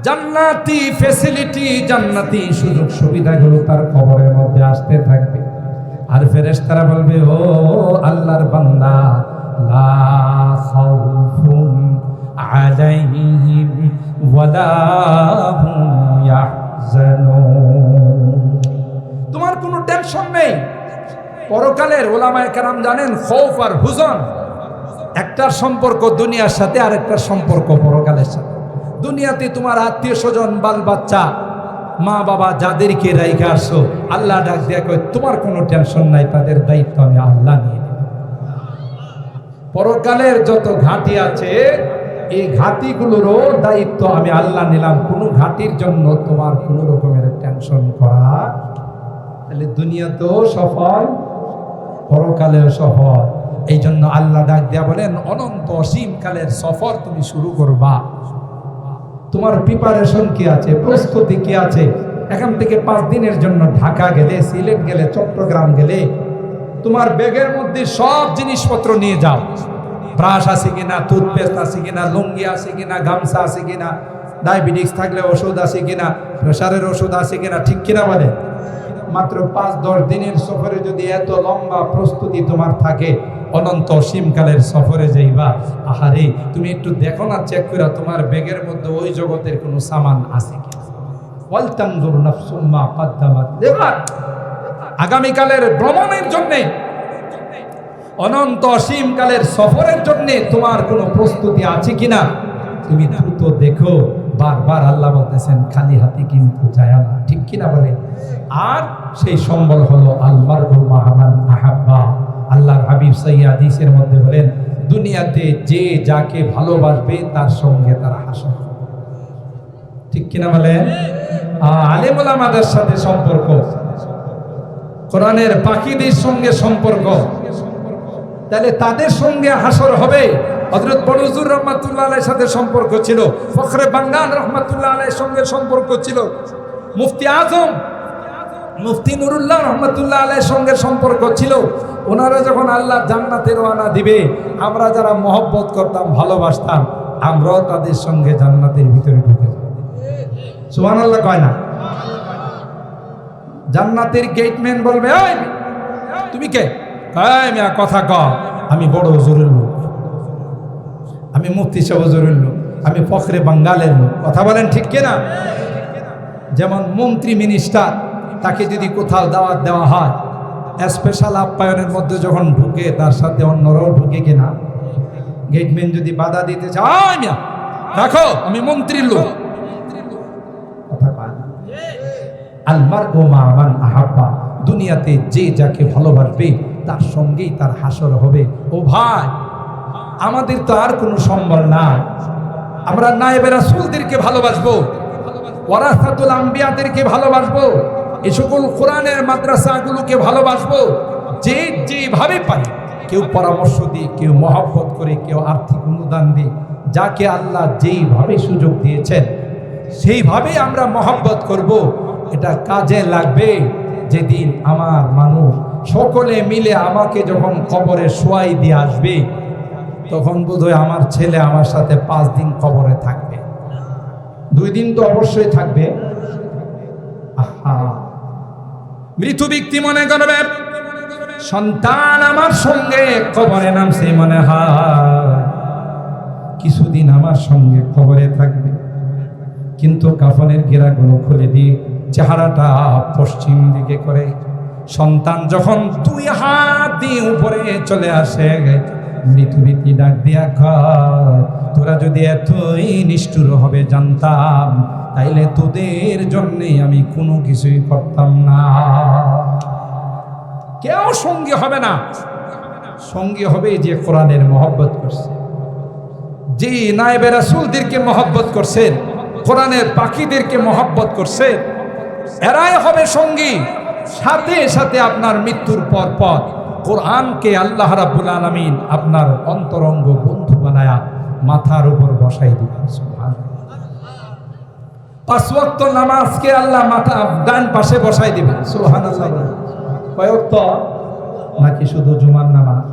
জান্নাতি ফ্যাসিলিটি, জান্নাতি সুযোগ সুবিধাগুলো তার কবরের মধ্যে আসতে থাকবে। আর ফেরেশতারা বলবে, ও আল্লাহর বান্দা, লা খাউফুন আলাইহিম ওয়ালা হুম ইয়াহজানুন। তোমার কোনো টেনশন নেই। পরকালের ওলামায়ে কেরাম জানেন, খৌফ আর হুজন একটার সম্পর্ক দুনিয়ার সাথে, আর একটার সম্পর্ক পরকালের সাথে। দুনিয়াতে তোমার আত্মীয় স্বজন, বাল বাচ্চা, মা বাবা যাদেরকে রাইখা আসো, আল্লাহ ডাক দেয়া কয় তোমার কোনো টেনশন নাই, তাদের দায়িত্ব আমি আল্লাহ নিয়ে নেব। পরকালের যত ঘাঁটি আছে, এই ঘাঁটিগুলোরও দায়িত্ব আমি আল্লাহ নিলাম। কোনো ঘাঁটির জন্য তোমার কোনো রকমের টেনশন করা, তাহলে দুনিয়াতেও সফল, পরকালেও সফল। এই জন্য আল্লাহ ডাক দেয়া বলেন, অনন্ত অসীমকালের সফর তুমি শুরু করবা। তোমার প্রিপারেশন কি আছে, প্রস্তুতি কি আছে? এখান থেকে 5 দিনের জন্য ঢাকা গেলে, সিলেট গেলে, চট্টগ্রাম গেলে, তোমার ব্যাগের মধ্যে সব জিনিসপত্র নিয়ে যাও। ব্রাশ আছে কিনা, টুথপেস্ট আছে কিনা, লুঙ্গি আছে কিনা, গামছা আছে কিনা, ডায়াবেটিস থাকলে ওষুধ আছে কিনা, প্রেশারের ওষুধ আছে কিনা, ঠিক কিনা বলে? মাত্র 5-10 দিনের সফরে যদি এত লম্বা প্রস্তুতি তোমার থাকে, অনন্ত অসীমকালের সফরে যাইবা, আহারে তুমি একটু দেখো না, চেক করে তোমার ব্যাগের মধ্যে ওই জগতের কোনো সামান আছে কি। ওয়াল তানজুর নাফসুম মা কদ্দামাত লিগাদ। আগামীকালের ভ্রমণের জন্য, অনন্ত অসীমকালের সফরের জন্য তোমার কোনো প্রস্তুতি আছে কিনা তুমি দ্রুত দেখো। বারবার আল্লাহ বলতেছেন, খালি হাতে কিন্তু যায় না, ঠিক কিনা বলে? আর সেই সম্বল হলো আল-মারউ মা'a মান আহাব্বা। আল্লাহর হাবিব সহিহ হাদিসের মধ্যে বলেন, দুনিয়াতে যে যাকে ভালোবাসবে তার সঙ্গে তার হাসর, ঠিক কিনা বলেন? আলেম ওলামাদের সাথে সম্পর্ক, কোরআনের পাখিদের সঙ্গে সম্পর্ক, তাহলে তাদের সঙ্গে হাসর হবে। হযরত বড় হুজুর রাহমাতুল্লাহ আলাইহির সাথে সম্পর্ক ছিল, ফখরে বাঙ্গাল রাহমাতুল্লাহ আলাইহির সঙ্গে সম্পর্ক ছিল, মুফতি আজম মুফতি নুরুল্লাহ রহমতুল্লাহ আলাইহির সঙ্গে সম্পর্ক ছিল। ওনারা যখন আল্লাহ জান্নাতে রওনা দিবে, আমরা যারা মহব্বত করতাম, ভালোবাসতাম, আমরাও তাদের সঙ্গে জান্নাতের ভিতরে ঢুকে যাব। সুবহানাল্লাহ কয় না? জান্নাতের গেটম্যান বলবে, ওই তুমি কে? এই মিয়া কথা কও, আমি বড় হুজুরের লোক, আমি মুফতি সাহেব হুজুরের লোক, আমি ফখরে বাঙ্গালের লোক। কথা বলেন ঠিক কিনা? যেমন মন্ত্রী মিনিস্টার, তাকে যদি কোথাও দাওয়াত দেওয়া হয়, স্পেশাল আপ্যায়নের মধ্যে যখন ঢুকে, তার সাথে অন্যরাও ঢুকে কিনা? গেটম্যান যদি বাধা দিতে চায়, মিয়া রাখো, আমি মন্ত্রীর লোক। কথা কয় না? আলমারউ মা মান আহাব্বা, দুনিয়াতে যে যাকে ভালোবাসবে তার সঙ্গেই তার হাসর হবে। ও ভাই, আমাদের তো আর কোনো সম্বল নাই, আমরা নায়েবে রাসূলদেরকে ভালোবাসবো, ওয়ারাসাতুল আম্বিয়াদেরকে ভালোবাসবো, এই সকল কোরআনের মাদ্রাসাগুলোকে ভালোবাসবো। যে যেভাবে পারে, কেউ পরামর্শ দিয়ে, কেউ মহব্বত করে, কেউ আর্থিক অনুদান দিয়ে, যাকে আল্লাহ যেইভাবে সুযোগ দিয়েছেন সেইভাবেই আমরা মহব্বত করব। এটা কাজে লাগবে যেদিন আমার মানুষ সকলে মিলে আমাকে যখন কবরে শোয়াই দিয়ে আসবে, তখন বোধহয় আমার ছেলে আমার সাথে 5 দিন কবরে থাকবে। 2 দিন তো অবশ্যই থাকবে। আহা, মৃত ব্যক্তি মনে করবে সন্তান আমার সঙ্গে কবরে নামছে, মনে হয় কিছুদিন আমার সঙ্গে কবরে থাকবে। কিন্তু কাফনের ঘেরাগুলো খুলে দিয়ে চেহারাটা পশ্চিম দিকে করে সন্তান যখন 2 হাত দিয়ে উপরে চলে আসে, মৃত ব্যক্তি ডাক দিয়া কয়, তোরা যদি এতই নিষ্ঠুর হবে জানতাম, তাইলে তোদের জন্যে আমি কোনো কিছুই করতাম না। কেউ সঙ্গী হবে না, সঙ্গী হবে যে কোরআনের মহব্বত করছে, যে নায়েবে রাসূলদেরকে মহব্বত করছেন, কোরআনের পাখিদেরকে মহব্বত করছে, এরাই হবে সঙ্গী। সাথে সাথে আপনার মৃত্যুর পর পর কোরআনকে আল্লাহ রাব্বুল আলামিন আপনার অন্তরঙ্গ বন্ধু বানায়া মাথার উপর বসাই দিবেন। সুবহানাল্লাহ। 5 ওয়াক্ত নামাজকে আল্লাহ মাথা ডান পাশে বসাই দিবেন। সুবহানাল্লাহ। কয় ওয়াক্ত? নাকি শুধু জুমার নামাজ?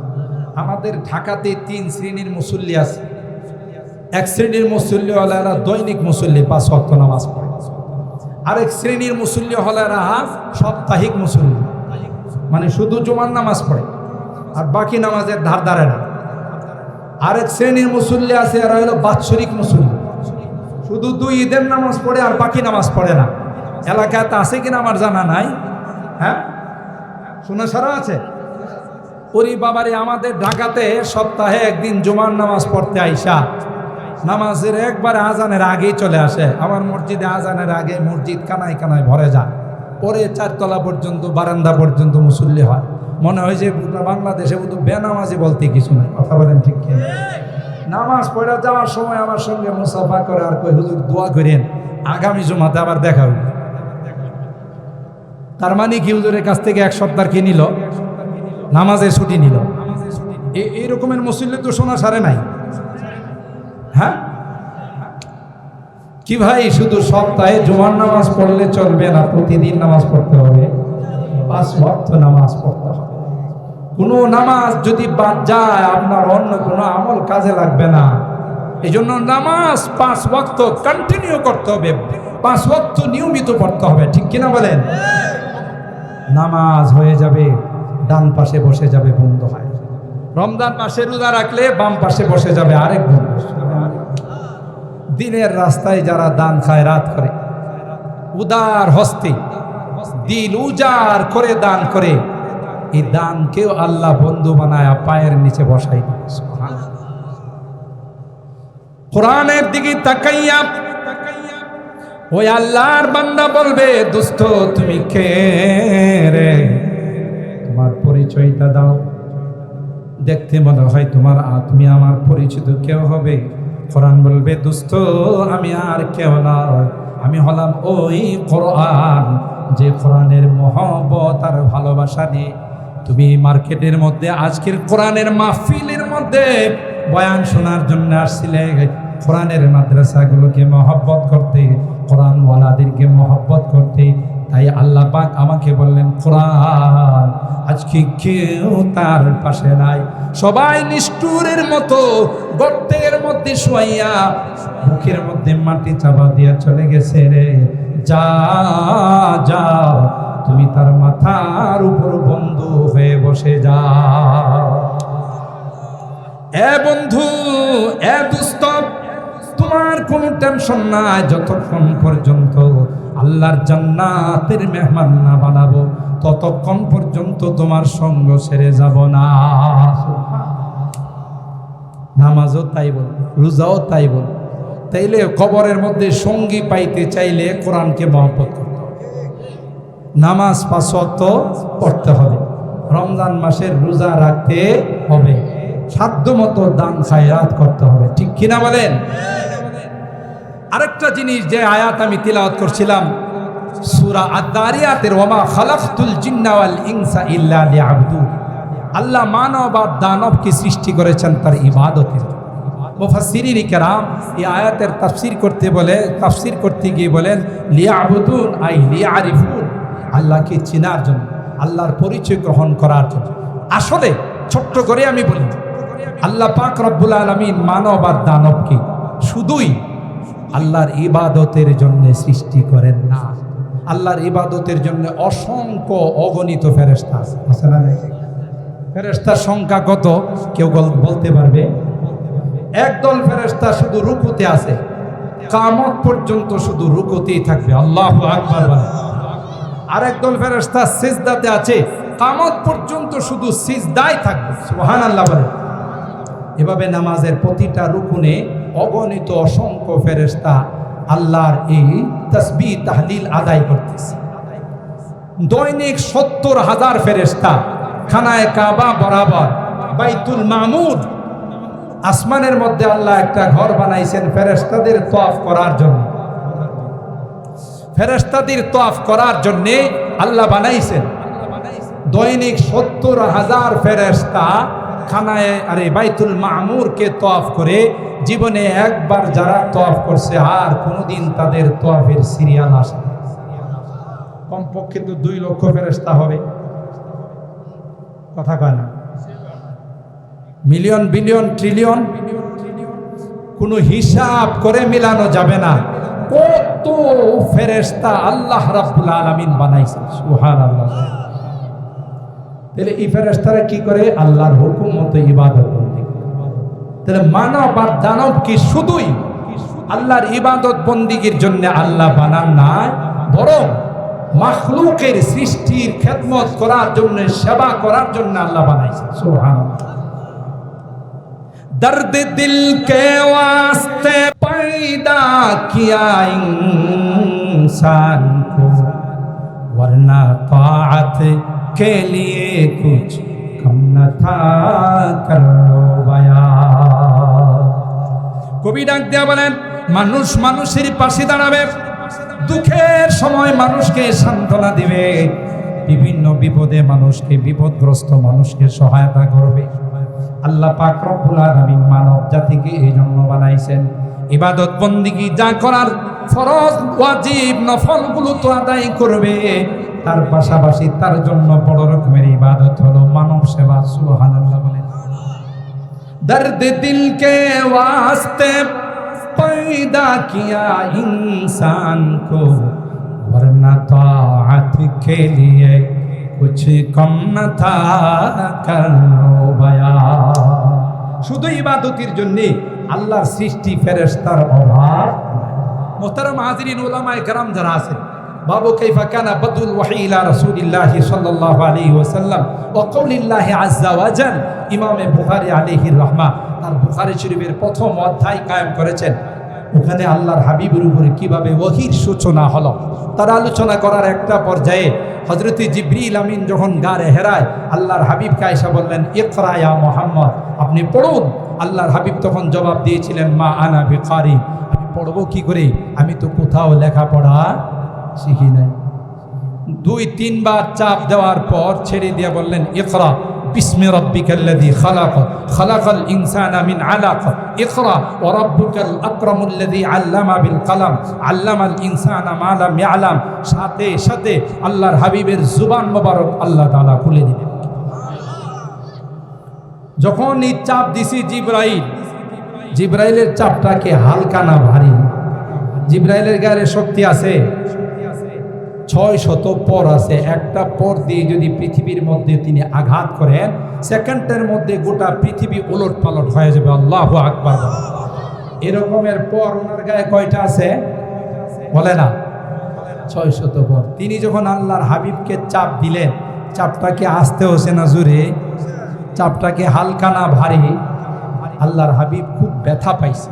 আমাদের ঢাকাতে 3 শ্রেণীর মুসল্লি আছে। এক শ্রেণীর মুসল্লিওয়ালারা দৈনিক মুসল্লি, 5 ওয়াক্ত নামাজ পড়ে। আরেক শ্রেণীর মুসল্লিওয়ালারা সাপ্তাহিক মুসল্লি, মানে শুধু জুমার নামাজ পড়ে আর বাকি নামাজের ধার ধারে না। আরেক শ্রেণীর মুসল্লি আছে, এরা হলো বাৎসরিক মুসল্লি, শুধু 2 ঈদের নামাজ পড়ে আর বাকি নামাজ পড়ে না। এলাকাতে আছে কিনা আমার জানা নাই। হ্যাঁ, শোনা সারা আছে। ওরে বাবারে, আমাদের ঢাকাতে সপ্তাহে একদিন জুমার নামাজ পড়তে আইসা নামাজের একবার আজানের আগেই চলে আসে। আমার মসজিদে আজানের আগে মসজিদ কানায় কানায় ভরে যায়, পরে 4 তলা পর্যন্ত, বারান্দা পর্যন্ত মুসল্লি হয়। মনে হয় যে বাংলাদেশে শুধু বেনামাজি বলতে কিছু নাই। কথা বলেন ঠিক কি? নামাজ পড়ে যাওয়ার সময় আমার সঙ্গে মুসাফা করে আর কই, হুজুর দোয়া করেন আগামী জুমাতে আবার দেখা হবে। তার মানে কি, হুজুরের কাছ থেকে 1 সপ্তাহ কি নিল? নামাজের ছুটি নিল। এই রকমের মুসল্লি তো শোনা সারে নাই। হ্যাঁ কি ভাই, শুধু সপ্তাহে জুমার নামাজ পড়লে চলবে না, প্রতিদিন নামাজ পড়তে হবে, 5 ওয়াক্ত নামাজ পড়তে হবে। কোনো নামাজ যদি বাদ যায়, আপনার অন্য কোনো আমল কাজে লাগবে না। এই জন্য নামাজ 5 ওয়াক্ত কন্টিনিউ করতে হবে, 5 ওয়াক্ত নিয়মিত পড়তে হবে। ঠিক কিনা বলেন? নামাজ হয়ে যাবে, ডান পাশে বসে যাবে বন্ধু হয়। রমজান মাসে রোজা রাখলে বাম পাশে বসে যাবে আরেক বন্ধু। দিনের রাস্তায় যারা দান খায়, রাত করে, উদার হস্তে দিল উজাড় করে দান করে, এই দানকেও আল্লাহ বন্ধু বানায় পায়ের নিচে বসাই দিবে। সুবহানাল্লাহ। কোরআনের দিকে তাকাইয়া ওই আল্লাহর বান্দা বলবে, দোস্ত তুমি কে রে? তোমার পরিচয়টা দাও, দেখতে মনে হয় তুমি আমার পরিচিত কেউ হবে। কোরআন বলবে, দোস্ত আমি আর কেউ নয়, আমি হলাম ওই কোরআন, যে কোরআনের মহব্বত আর ভালোবাসা নিয়ে তুমি মার্কেটের মধ্যে আজকের কোরআনের মাহফিলের মধ্যে বয়ান শোনার জন্য আসছিলে। কোরআনের মাদ্রাসাগুলোকে মহব্বত করতে, কোরআনওয়ালাদেরকে মহব্বত করতে, তাই আল্লাহ পাক আমাকে বললেন কোরআন আজকে কেউ তার পাশে নাই, সবাই নিষ্ঠুরের মতো গর্তের মধ্যে শুয়াইয়া মুখের মধ্যে মাটি চাপা দিয়া চলে গেছে রে। যা যা তুমি তার মাথার উপর বন্ধু হয়ে বসে যাও। এ বন্ধু, এ দুস্ত, তোমার কোনো টেনশন নাই যতক্ষণ পর্যন্ত আল্লাহর জান্নাতের মেহমান না বানাবো ততক্ষণ পর্যন্ত তোমার সঙ্গ ছেড়ে যাব না। নামাজও তাই বল, রোজাও তাই বল। তাইলে কবরের মধ্যে সঙ্গী পাইতে চাইলে কোরআনকে মহব্বত করতে হবে, নামাজ 5 ওয়াক্ত পড়তে হবে, রমজান মাসের রোজা রাখতে হবে, সাধ্যমতো দান খায়রাত করতে হবে, ঠিক কিনা বলেন? আরেকটা জিনিস, যে আয়াত আমি তিলাওয়াত করছিলাম সূরা আদ-দারিয়াতের ওয়ামা খালাকতুল জিন্না ওয়াল ইনসা ইল্লা লিয়াবুদুন, আল্লাহ মানব আর দানবকে সৃষ্টি করেছেন তার ইবাদতের। মুফাসসিরিন কেরাম এই আয়াতের তাফসীর করতে গিয়ে বলেন লিয়াবুদুন আই লিয়ারিফুন, আল্লাহকে চেনার জন্য, আল্লাহর পরিচয় গ্রহণ করার জন্য। আসলে ছোট্ট করে আমি বলি, আল্লাহ পাক রব্বুল আলামিন মানব আর দানবকে শুধুই আল্লাহর ইবাদতের জন্য সৃষ্টি করেন না, আল্লাহর ইবাদতের জন্য অসংখ্য অগণিত ফেরেশতা আছে না? ফেরেশতার সংখ্যা কত কেউ বলতে পারবে? একদল ফেরেশতা শুধু রুকুতে আছে, কিয়ামত পর্যন্ত শুধু রুকুতেই থাকবে, আল্লাহু আকবার বলে। আরেকদল ফেরেশতা সিজদাতে আছে, কিয়ামত পর্যন্ত শুধু সিজদায় থাকবে, সুবহানাল্লাহ বলে। এভাবে নামাজের প্রতিটা রুকুনে অগণিত অসংখ্য ফেরেশতা আল্লাহর এই তাসবিহ তাহলিল আদায় করতেছে। দৈনিক 70,000 ফেরেশতা খানায়ে কাবা বরাবর বাইতুল মামুর আসমানের মধ্যে আল্লাহ একটা ঘর বানাইছেন ফেরেশতাদের তওয়াফ করার জন্য। ফেরেশতাদের তওয়াফ করার জন্য আল্লাহ বানাইছেন। দৈনিক 70,000 ফেরেশতা খানায়ে বাইতুল মামুরকে তওয়াফ করে, জীবনে একবার যারা তওয়াফ করছে আর কোনোদিন তাদের তওয়াফের সিরিয়াল আসে না। কমপক্ষে তো 2 লক্ষ ফেরেশতা হবে, কথা কয় না? মিলিয়ন, বিলিয়ন, ট্রিলিয়ন, কোনো হিসাব করে মিলানো যাবে না কত ফেরেশতা আল্লাহ রাব্বুল আলামিন বানাইছেন, সুবহানাল্লাহ। তাহলে এই ফেরেশতারা কি করে? আল্লাহর হুকুম মতো ইবাদত বন্দেগী। তাহলে মানব আর দানব কি শুধুই আল্লাহর ইবাদত বন্দেগীর জন্য আল্লাহ বানান না, বরং মাখলুকের সৃষ্টির খেদমত করার জন্য, সেবা করার জন্য আল্লাহ বানাইছেন, সুবহানাল্লাহ। दर्द दिल के वास्ते पैदा किया इंसान को, वरना ताअत के लिए कुछ कम न था करो बया। কবি ডাক দিয়া বলেন, মানুষ মানুষের পাশে দাঁড়াবে, দুঃখের সময় মানুষকে সান্ত্বনা দিবে, বিভিন্ন বিপদে মানুষকে, বিপদগ্রস্ত মানুষকে সহায়তা করবে। আল্লাহ পাক রব্বুল আলামিন মানব জাতিকে এই জন্য বানাইছেন, ইবাদত বন্দেগী যা করার ফরজ ওয়াজিব নফলগুলো তো আদায় করবে, তার পাশাপাশি তার জন্য বড় রকমের ইবাদত হলো মানব সেবা, সুবহানাল্লাহ বলেন। দর্দ দিল কে ওয়াস্তে पैदा किया इंसान को, वरना ताअत के लिए कुछ कम न था करो बया। শুধু ইবাদতের জন্য আল্লাহর সৃষ্টি ফেরেশতার অভাব। মুহতারাম হাজিরিন, উলামায়ে কেরাম যারা আছেন, বাবু কাইফা কানা বাদুল ওয়াহি ইলা রাসূলিল্লাহি সাল্লাল্লাহু আলাইহি ওয়াসাল্লাম ওয়া কওলিল্লাহি আযজা ওয়া জাল, ইমামে বুখারী আলাইহির রাহমা তার বুখারী শরীফের প্রথম অধ্যায় কায়েম করেছেন। ওখানে আল্লাহর হাবিবের উপরে কিভাবে ওহীর সূচনা হলো তার আলোচনা করার একটা পর্যায়ে হযরতে জিবরিল আমিন যখন গারে হেরায় আল্লাহর হাবিবকে আয়েশা বললেন, ইকরা ইয়া মুহাম্মদ, আপনি পড়ুন। আল্লাহর হাবিব তখন জবাব দিয়েছিলেন, মা আনা বিকারি, আমি পড়বো কি করে, আমি তো কোথাও লেখাপড়া শিখি নাই। 2-3 বার চাপ দেওয়ার পর ছেড়ে দিয়ে বললেন, ইকরা বিসমি রাব্বিকাল্লাযী খালাক খালাকাল ইনসানা মিন আলাক ইকরা ওয়া রাব্বুকাল আকরামুল্লাযী আল্লামা বিল কলম আল্লামাল ইনসানা মা লাম ইয়ালাম। সাথে সাথে আল্লাহর হাবিবের জুবান মোবারক আল্লাহ তাআলা খুলে দিলেন। যখন এই চাপ দিছি জিব্রাইলের চাপটাকে হালকা না ভারী? জিব্রাইলের গায়ে শক্তি আছে 600 পর আছে। একটা পর দিয়ে যদি পৃথিবীর মধ্যে তিনি আঘাত করেন, সেকেন্ডের মধ্যে গোটা পৃথিবী ওলট পালট হয়ে যাবে। আল্লাহু আকবার। এরকমের পর ওনার গায়ে কয়টা আছে বলে না? 600 পর। তিনি যখন আল্লাহর হাবিবকে চাপ দিলেন, চাপটাকে আস্তে হচ্ছে না জোরে? চাপটাকে হালকা না ভারী? আল্লাহর হাবিব খুব ব্যথা পাইছে।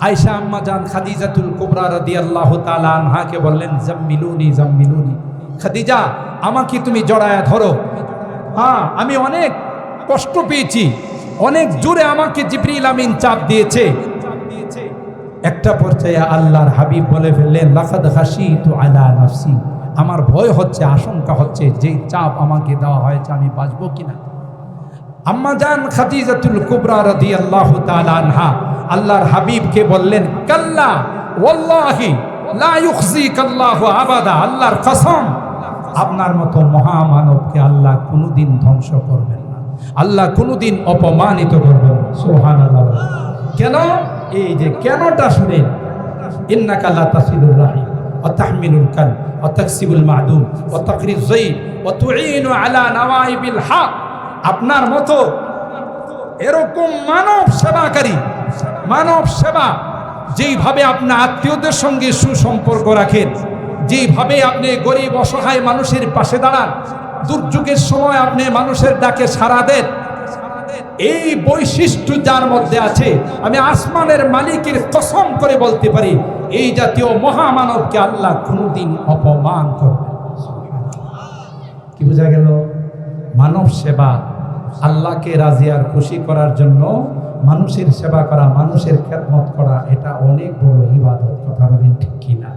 আয়েশা আম্মা জান খাদিজাতুল কুবরা রাদিয়াল্লাহু তাআলা আনহাকে বললেন, জাম্মিলুনি জাম্মিলুনি, খাদিজা আমাকে তুমি জড়ায়া ধরো। হ্যাঁ, আমি অনেক কষ্ট পেয়েছি, অনেক জোরে আমাকে জিবরিল আমিন চাপ দিয়েছে। একটা পর্যায়ে আল্লাহর হাবিব বলে ফেললেন, লাকাদ খাশিতু আলা নাফসি, আমার ভয় হচ্ছে, আশঙ্কা হচ্ছে যে চাপ আমাকে দেওয়া হয়েছে আমি বাঁচবো কিনা। আম্মা জান খাদিজাতুল কুবরা রাদিয়াল্লাহু তাআলা আনহা আল্লাহর হাবিবকে বললেন, কাল্লা ওয়াল্লাহি লা ইউখজিকাল্লাহু আবাদা, আল্লাহর কসম আপনার মতো মহামানবকে আল্লাহ কোনোদিন ধ্বংস করবেন না, আল্লাহ কোনোদিন অপমানিত করবেন না। সুবহানাল্লাহ। কেন? এই যে কেনটা শুনেন, ইন্নাকা লা তাসিলুর রাহিম ওয়া তাহমিলুল কাল ওয়া তাকসিবুল মা'দুম ওয়া তাকরিজ যায়দ ওয়া তুঈনু আলা নওয়াইবিল হক। আপনার মতো এরকম মানব সেবাকারী, মানব সেবা, যেইভাবে আপনি আত্মীয়দের সঙ্গে সুসম্পর্ক রাখেন, যেইভাবে আপনি গরিব অসহায় মানুষের পাশে দাঁড়ান, দুর্যোগের সময় আপনি মানুষের ডাকে সাড়া দেন, এই বৈশিষ্ট্য যার মধ্যে আছে, আমি আসমানের মালিকের কসম করে বলতে পারি, এই জাতীয় মহামানবকে আল্লাহ কোনোদিন অপমান করবেন। কি বোঝা গেল? মানব সেবা, আল্লাহকে রাজি আর খুশি করার জন্য মানুষের সেবা করা, মানুষের খেদমত করা, এটা অনেক বড় ইবাদত। কথা বলেন ঠিক কিনা?